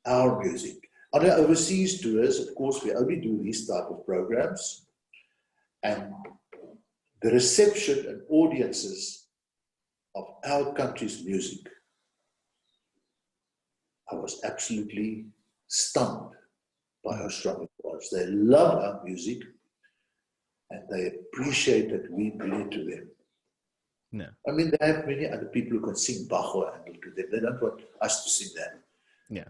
our music. On our overseas tours, of course, we only do these type of programs, and the reception and audiences of our country's music, I was absolutely stunned by how strong it was. They love our music, and they appreciate that we bring it to them. No. I mean, they have many other people who can sing Bach or Handel to them. They don't want us to sing that. Yeah.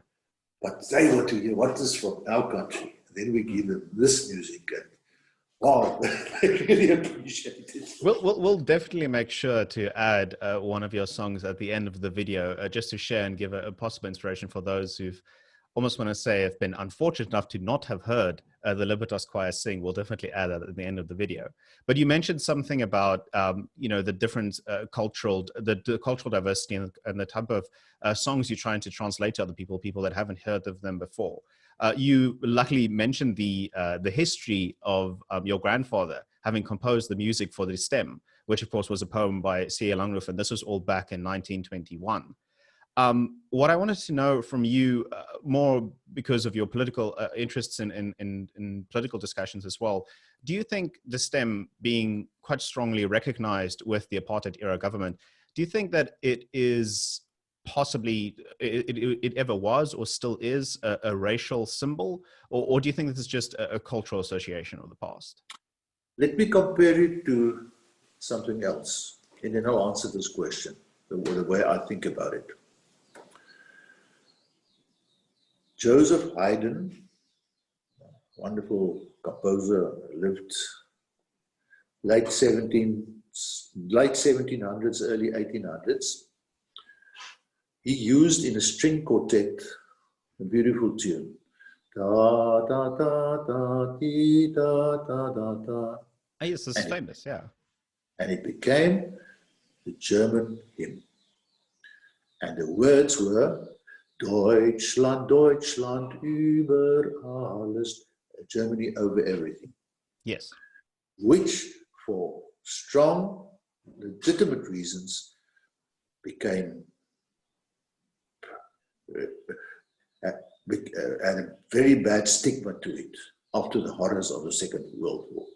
But they want to hear what is from our country. And then we give them this music, and wow, they really appreciate it. We'll definitely make sure to add one of your songs at the end of the video, just to share and give a possible inspiration for those who've almost want to say have been unfortunate enough to not have heard the Libertas Choir sing. We'll definitely add that at the end of the video. But you mentioned something about the different cultural diversity and the type of songs you're trying to translate to other people that haven't heard of them before. You luckily mentioned the history of your grandfather having composed the music for the stem, which of course was a poem by C.A. Langloof, and this was all back in 1921. What I wanted to know from you, more because of your political interests in political discussions as well, do you think the STEM being quite strongly recognized with the apartheid era government, do you think that it is possibly, it ever was or still is a racial symbol, or do you think this is just a cultural association of the past? Let me compare it to something else, and then I'll answer this question the way I think about it. Joseph Haydn, wonderful composer, lived late 1700s, early 1800s. He used in a string quartet a beautiful tune. Da, da, da, da, dee, da, da, da, da. Oh, yes, this is famous, yeah. And it became the German hymn. And the words were, Deutschland, Deutschland über alles, Germany over everything. Yes. Which, For strong, legitimate reasons, became had a very bad stigma to it after the horrors of the Second World War.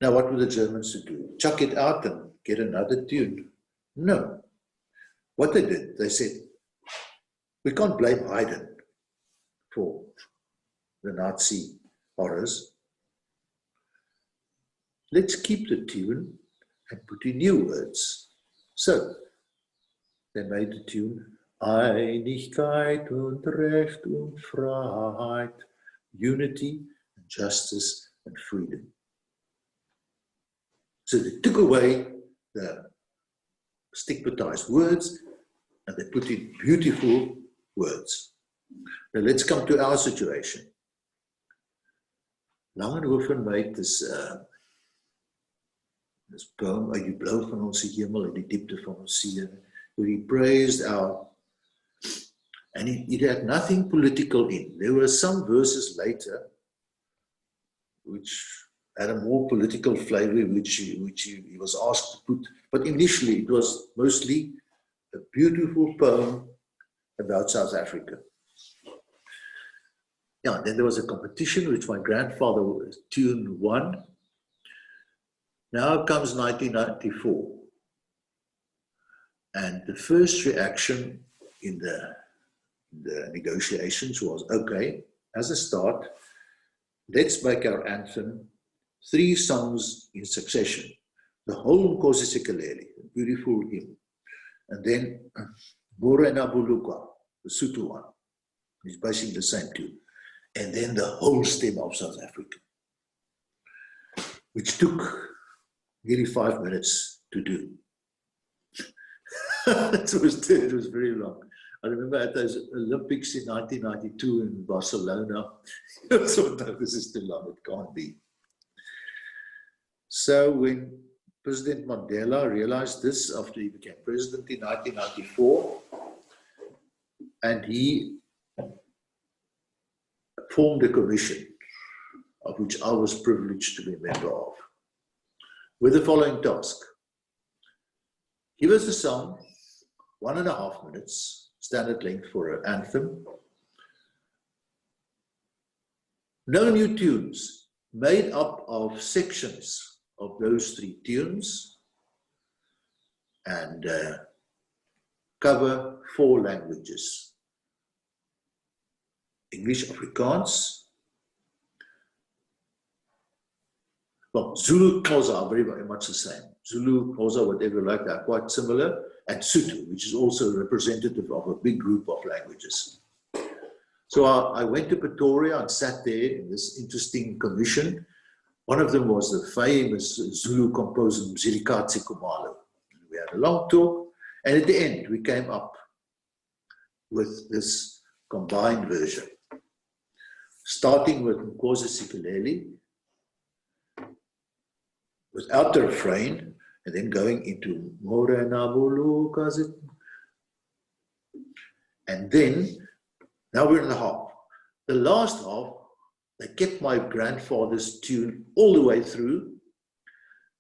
Now, what were the Germans to do? Chuck it out and get another tune? No. What they did, they said, we can't blame Haydn for the Nazi horrors. Let's keep the tune and put in new words. So they made the tune, Einigkeit und Recht und Freiheit, unity, justice and freedom. So they took away the stigmatized words and they put in beautiful words. Now let's come to our situation. Langenhoven made this poem, "U blou van ons hemel en die diepte van ons see," where he praised our, and it had nothing political in. There were some verses later which had a more political flavor, which he was asked to put, but initially it was mostly a beautiful poem about South Africa. Yeah, then there was a competition which my grandfather tune won. Now comes 1994. And the first reaction in the negotiations was, okay, as a start, let's make our anthem 3 songs in succession. The whole Nkosi Sikeleli, a beautiful hymn. And then Morena Buluka, the Sotho one. It's basically the same tune. And then the whole stem of South Africa, which took nearly 5 minutes to do. it was very long. I remember at those Olympics in 1992 in Barcelona, I thought, no, this is too long, it can't be. So when President Mandela realized this after he became president in 1994, and he formed a commission of which I was privileged to be a member of, with the following task. Give us a song, 1.5 minutes, standard length for an anthem. No new tunes, made up of sections of those 3 tunes, and cover 4 languages. English, Afrikaans, well, Zulu, Xhosa are very much the same. Zulu, Xhosa, whatever like that, quite similar, and Sotho, which is also representative of a big group of languages. So I went to Pretoria and sat there in this interesting commission. One of them was the famous Zulu composer Mzilikazi Khumalo. We had a long talk, and at the end we came up with this combined version, starting with Nkosi Sikeleli, without the refrain, and then going into Morena Buluka. And then, now we're in the half. The last half, they kept my grandfather's tune all the way through.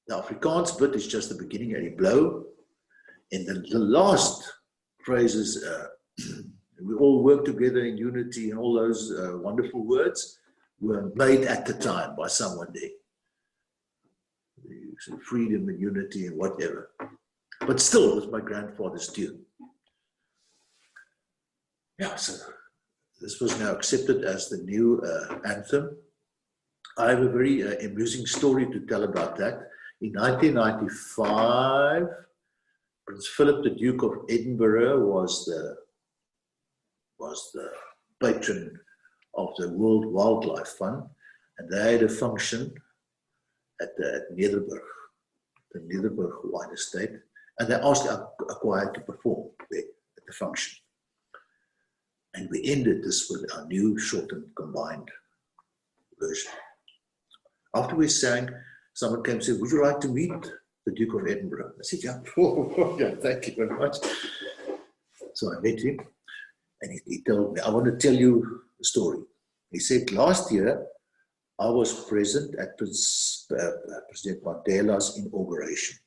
The Afrikaans bit is just the beginning, and he blow. And then the last phrases, we all work together in unity, and all those wonderful words were made at the time by someone there. Freedom and unity and whatever. But still, it was my grandfather's tune. Yeah, so this was now accepted as the new anthem. I have a very amusing story to tell about that. In 1995, Prince Philip, the Duke of Edinburgh, was the patron of the World Wildlife Fund, and they had a function at Nederburg, the Nederburg wine estate, and they asked our choir to perform there at the function. And we ended this with our new shortened combined version. After we sang, someone came and said, "Would you like to meet the Duke of Edinburgh?" I said, "Yeah, yeah, thank you very much." So I met him, and he told me, "I want to tell you a story." He said, "Last year, I was present at President Mandela's inauguration.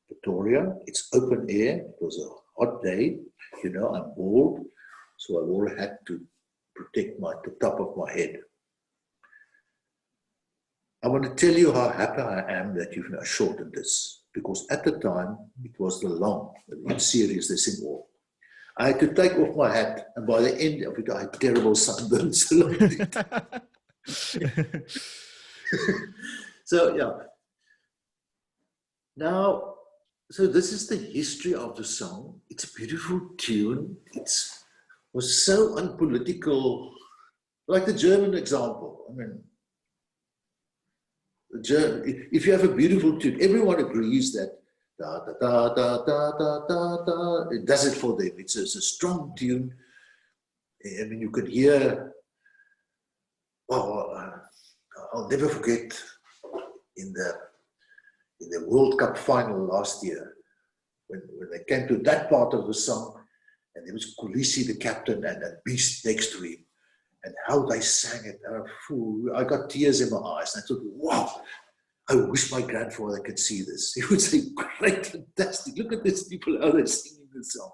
Pretoria, it's open air. It was a hot day. You know, I'm bald, so I wore a hat to protect the top of my head. I want to tell you how happy I am that you've now shortened this, because at the time, it was the long and serious this in all. I had to take off my hat, and by the end of it, I had terrible sunburns. So, yeah. Now, so this is the history of the song. It's a beautiful tune. It was so unpolitical, like the German example. I mean, if you have a beautiful tune, everyone agrees that da da da da da da da da. It does it for them. It's a strong tune. I mean, you could hear. I'll never forget in the World Cup final last year when they came to that part of the song, and there was Kulisi, the captain, and a beast next to him. And how they sang it. I got tears in my eyes. And I thought, wow, I wish my grandfather could see this. He would say, great, fantastic. Look at these people, how they're singing this song.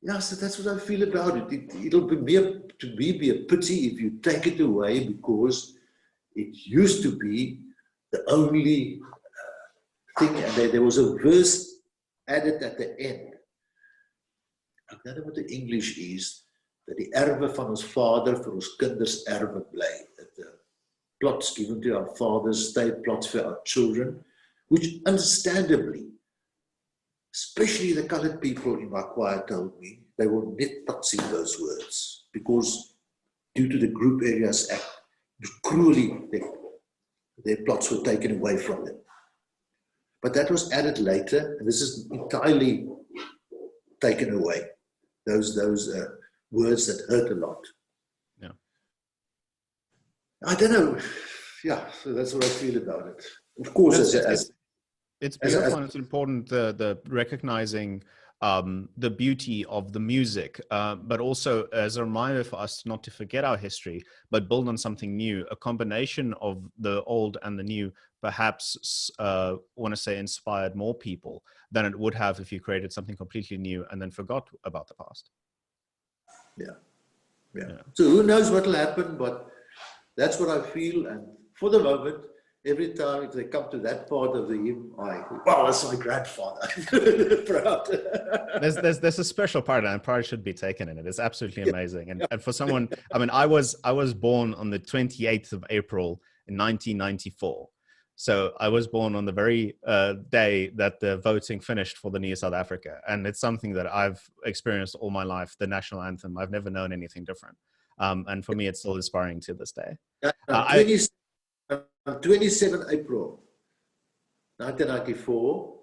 Yeah, so that's what I feel about it. It'll be be a pity if you take it away, because it used to be the only thing. And there was a verse added at the end. I don't know what the English is, that die erwe van ons vader vir ons kinders erwe bly. That the plots given to our fathers stay plots for our children, which understandably, especially the colored people in my choir told me, they will not sing those words, because due to the Group Areas Act, cruelly their plots were taken away from them. But that was added later, and this is entirely taken away. Those words that hurt a lot. Yeah. I don't know. Yeah, so that's what I feel about it. Of course, it's beautiful, and it's important, the recognizing the beauty of the music, but also as a reminder for us not to forget our history, but build on something new. A combination of the old and the new perhaps, want to say, inspired more people than it would have if you created something completely new and then forgot about the past. Yeah. So who knows what will happen, but that's what I feel. And for the moment, every time if they come to that part of the hymn, wow, that's my grandfather. Proud. There's a special part, and pride should be taken in it. It's absolutely amazing. And for someone, I mean, I was born on the 28th of April in 1994. So I was born on the very day that the voting finished for the new South Africa. And it's something that I've experienced all my life, the national anthem. I've never known anything different. And for me, it's still inspiring to this day. 27 April 1994,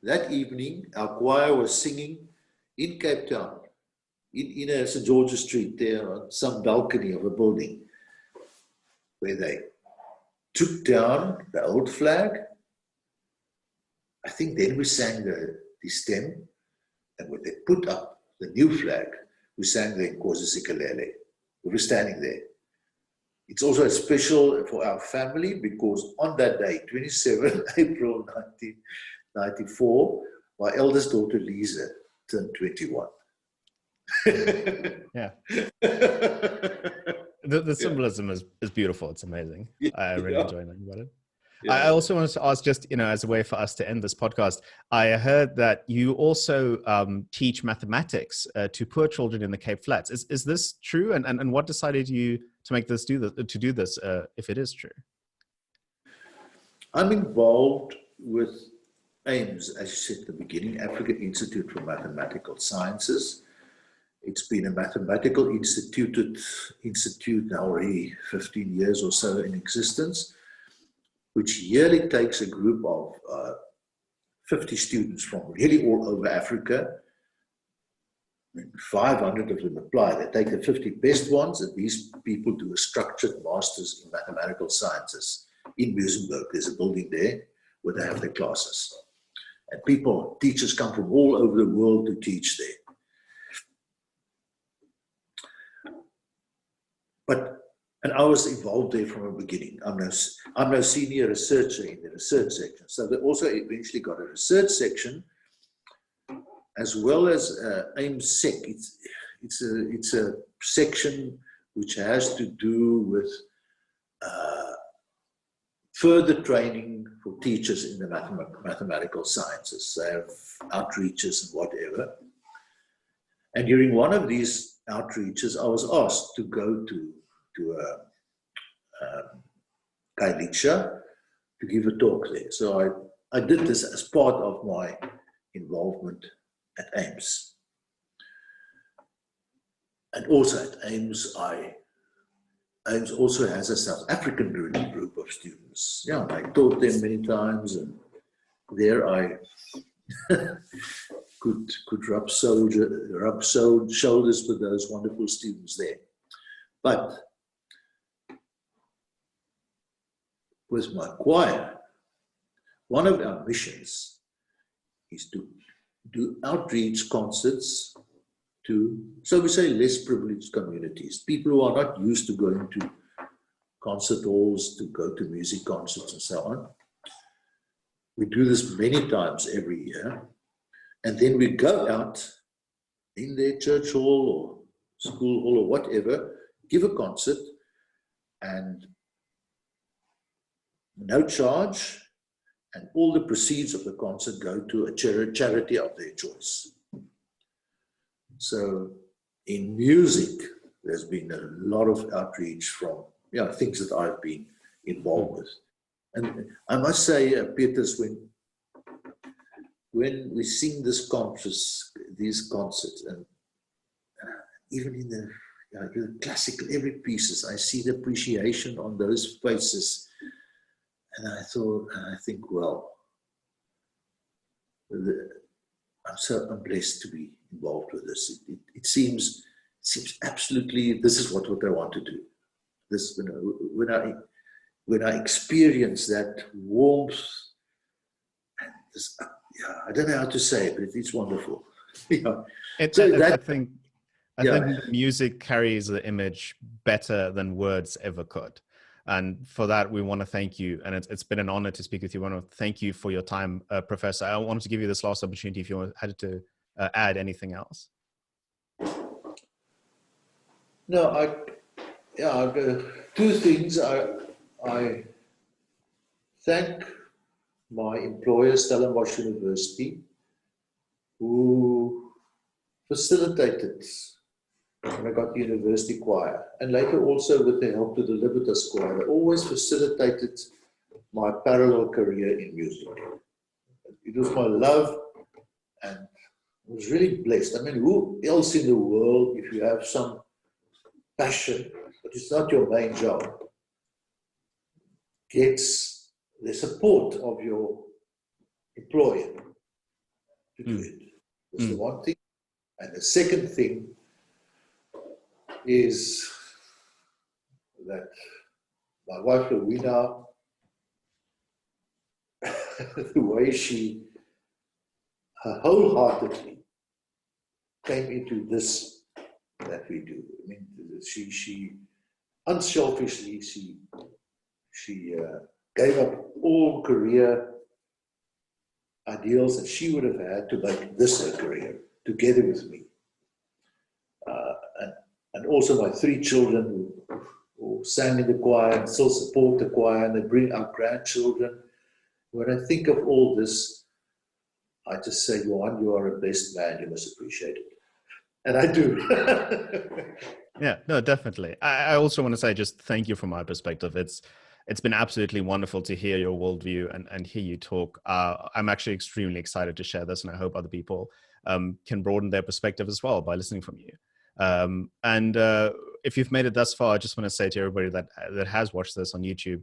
that evening, our choir was singing in Cape Town, in a St. George's Street, there on some balcony of a building, where they took down the old flag. I think then we sang the stem, and when they put up the new flag, we sang the Nkosi Sikelele. We were standing there. It's also special for our family, because on that day, 27 April 1994, my eldest daughter, Lisa, turned 21. Yeah. The symbolism is beautiful. It's amazing. I really enjoy learning about it. I also wanted to ask, just, as a way for us to end this podcast, I heard that you also teach mathematics to poor children in the Cape Flats. Is this true? And what decided you to do this, if it is true? I'm involved with AIMS, as you said at the beginning, African Institute for Mathematical Sciences. It's been a mathematical institute now already 15 years or so in existence, which yearly takes a group of 50 students from really all over Africa. 500 of them apply. They take the 50 best ones, and these people do a structured master's in mathematical sciences in Muizenberg. There's a building there where they have their classes. And teachers come from all over the world to teach there. And I was involved there from the beginning. I'm no senior researcher in the research section. So they also eventually got a research section, as well as AIMS Sec. It's a section which has to do with further training for teachers in the mathematical sciences. They have outreaches and whatever. And during one of these outreaches, I was asked to go to Kailicha to give a talk there. So I did this as part of my involvement at AIMS. And also at AIMS, AIMS also has a South African group of students. Yeah, I taught them many times, and there I could rub shoulders with those wonderful students there. But with my choir, one of our missions is to do outreach concerts to, so we say, less privileged communities, people who are not used to going to concert halls, to go to music concerts and so on. We do this many times every year, and then we go out in their church hall or school hall or whatever, give a concert, and no charge, and all the proceeds of the concert go to a charity of their choice. So in music, there's been a lot of outreach from things that I've been involved with. And I must say, Peters, when we sing these concerts, and even in the classical, every pieces, I see the appreciation on those faces. And I think, well, I'm blessed to be involved with this. It seems absolutely, this is what I want to do. This, when I experience that warmth, and this, I don't know how to say it, but it's wonderful. I think music carries the image better than words ever could. And for that, we want to thank you. And it's been an honor to speak with you. We want to thank you for your time, Professor. I wanted to give you this last opportunity if you had to add anything else. No, two things. I thank my employer, Stellenbosch University, who facilitated when I got the university choir, and later also with the help of the Libertas Choir. They always facilitated my parallel career in music. It was my love, and I was really blessed. I mean, who else in the world, if you have some passion, but it's not your main job, gets the support of your employer to do it? That's the one thing. And the second thing is that my wife, Louwina, the way she wholeheartedly came into this that we do. I mean, she unselfishly, she gave up all career ideas ideals that she would have had to make this her career, together with me. And also my 3 children who sang in the choir and still support the choir, and they bring our grandchildren. When I think of all this, I just say, Johan, you are a best man, you must appreciate it. And I do. Yeah, no, definitely. I also want to say just thank you from my perspective. It's been absolutely wonderful to hear your worldview and hear you talk. I'm actually extremely excited to share this, and I hope other people can broaden their perspective as well by listening from you. And if you've made it thus far, I just want to say to everybody that has watched this on YouTube,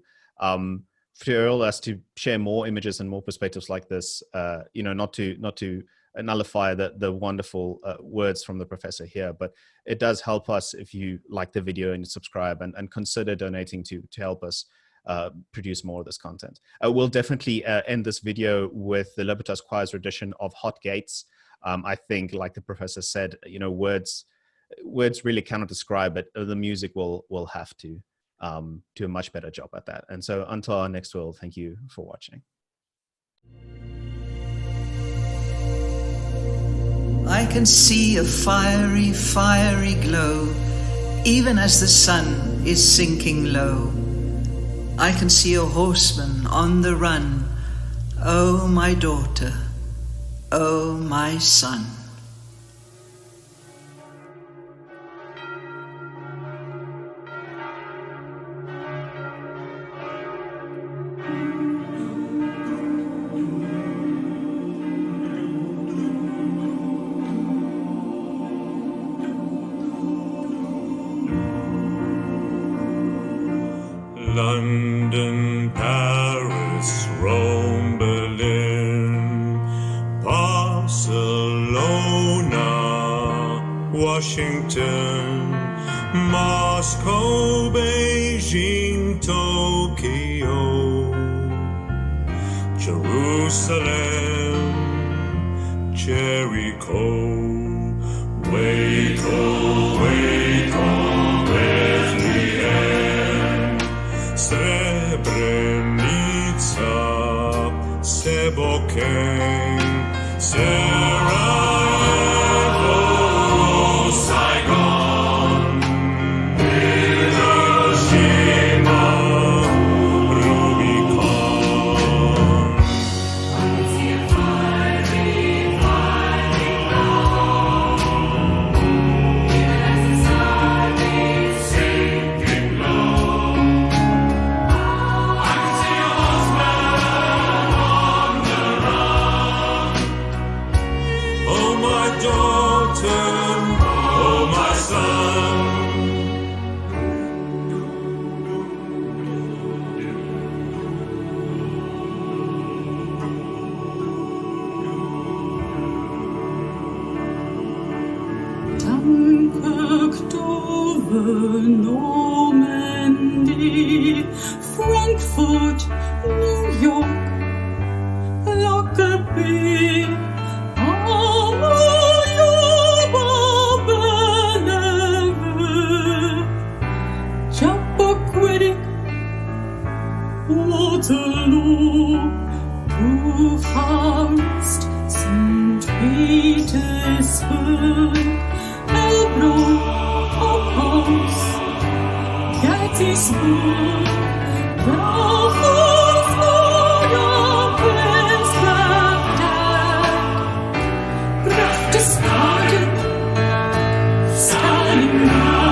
for all us to share more images and more perspectives like this, not to nullify the wonderful words from the professor here, but it does help us if you like the video and you subscribe and consider donating to help us produce more of this content. We'll definitely end this video with the Libertas Choir's rendition of Hot Gates. I think, like the professor said, words really cannot describe it. The music will have to do a much better job at that. And so until our next will, thank you for watching. I can see a fiery, fiery glow, even as the sun is sinking low. I can see a horseman on the run. Oh, my daughter, oh, my son. London, Paris, Rome, Berlin, Barcelona, Washington, Moscow, Beijing, Tokyo, Jerusalem, Jericho, Waco, Srebrenica, Seboken, Sarajevo, Saigon, Hiroshima, Rubicon. I see a fiery, fiery glow, even as the sun is sinking low. Oh, my son. Dunkirk, Dover, Normandy, Frankfurt, New York, Lockerbie, Waterloo, Bucharest, St. Petersburg, Elbron, House, Gettysburg, Belfast, Budapest, Baghdad, Berchtesgaden, Stalingrad.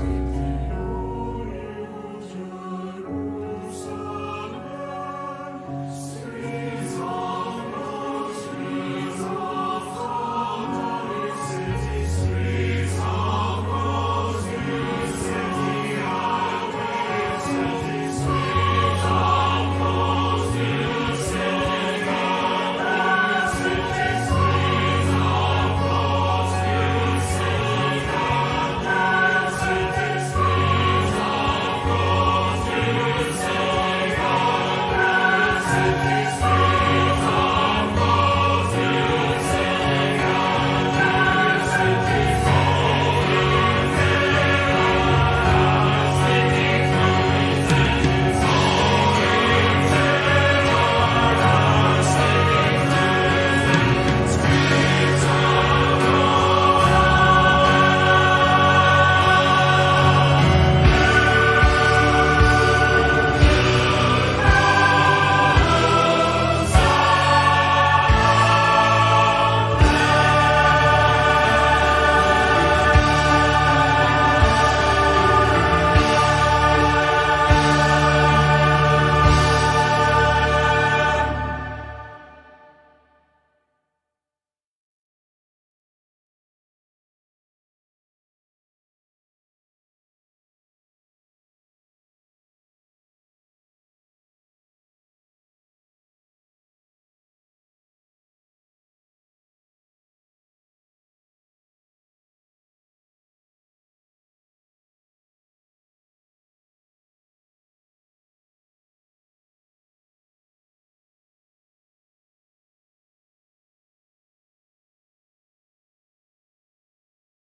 Conductor,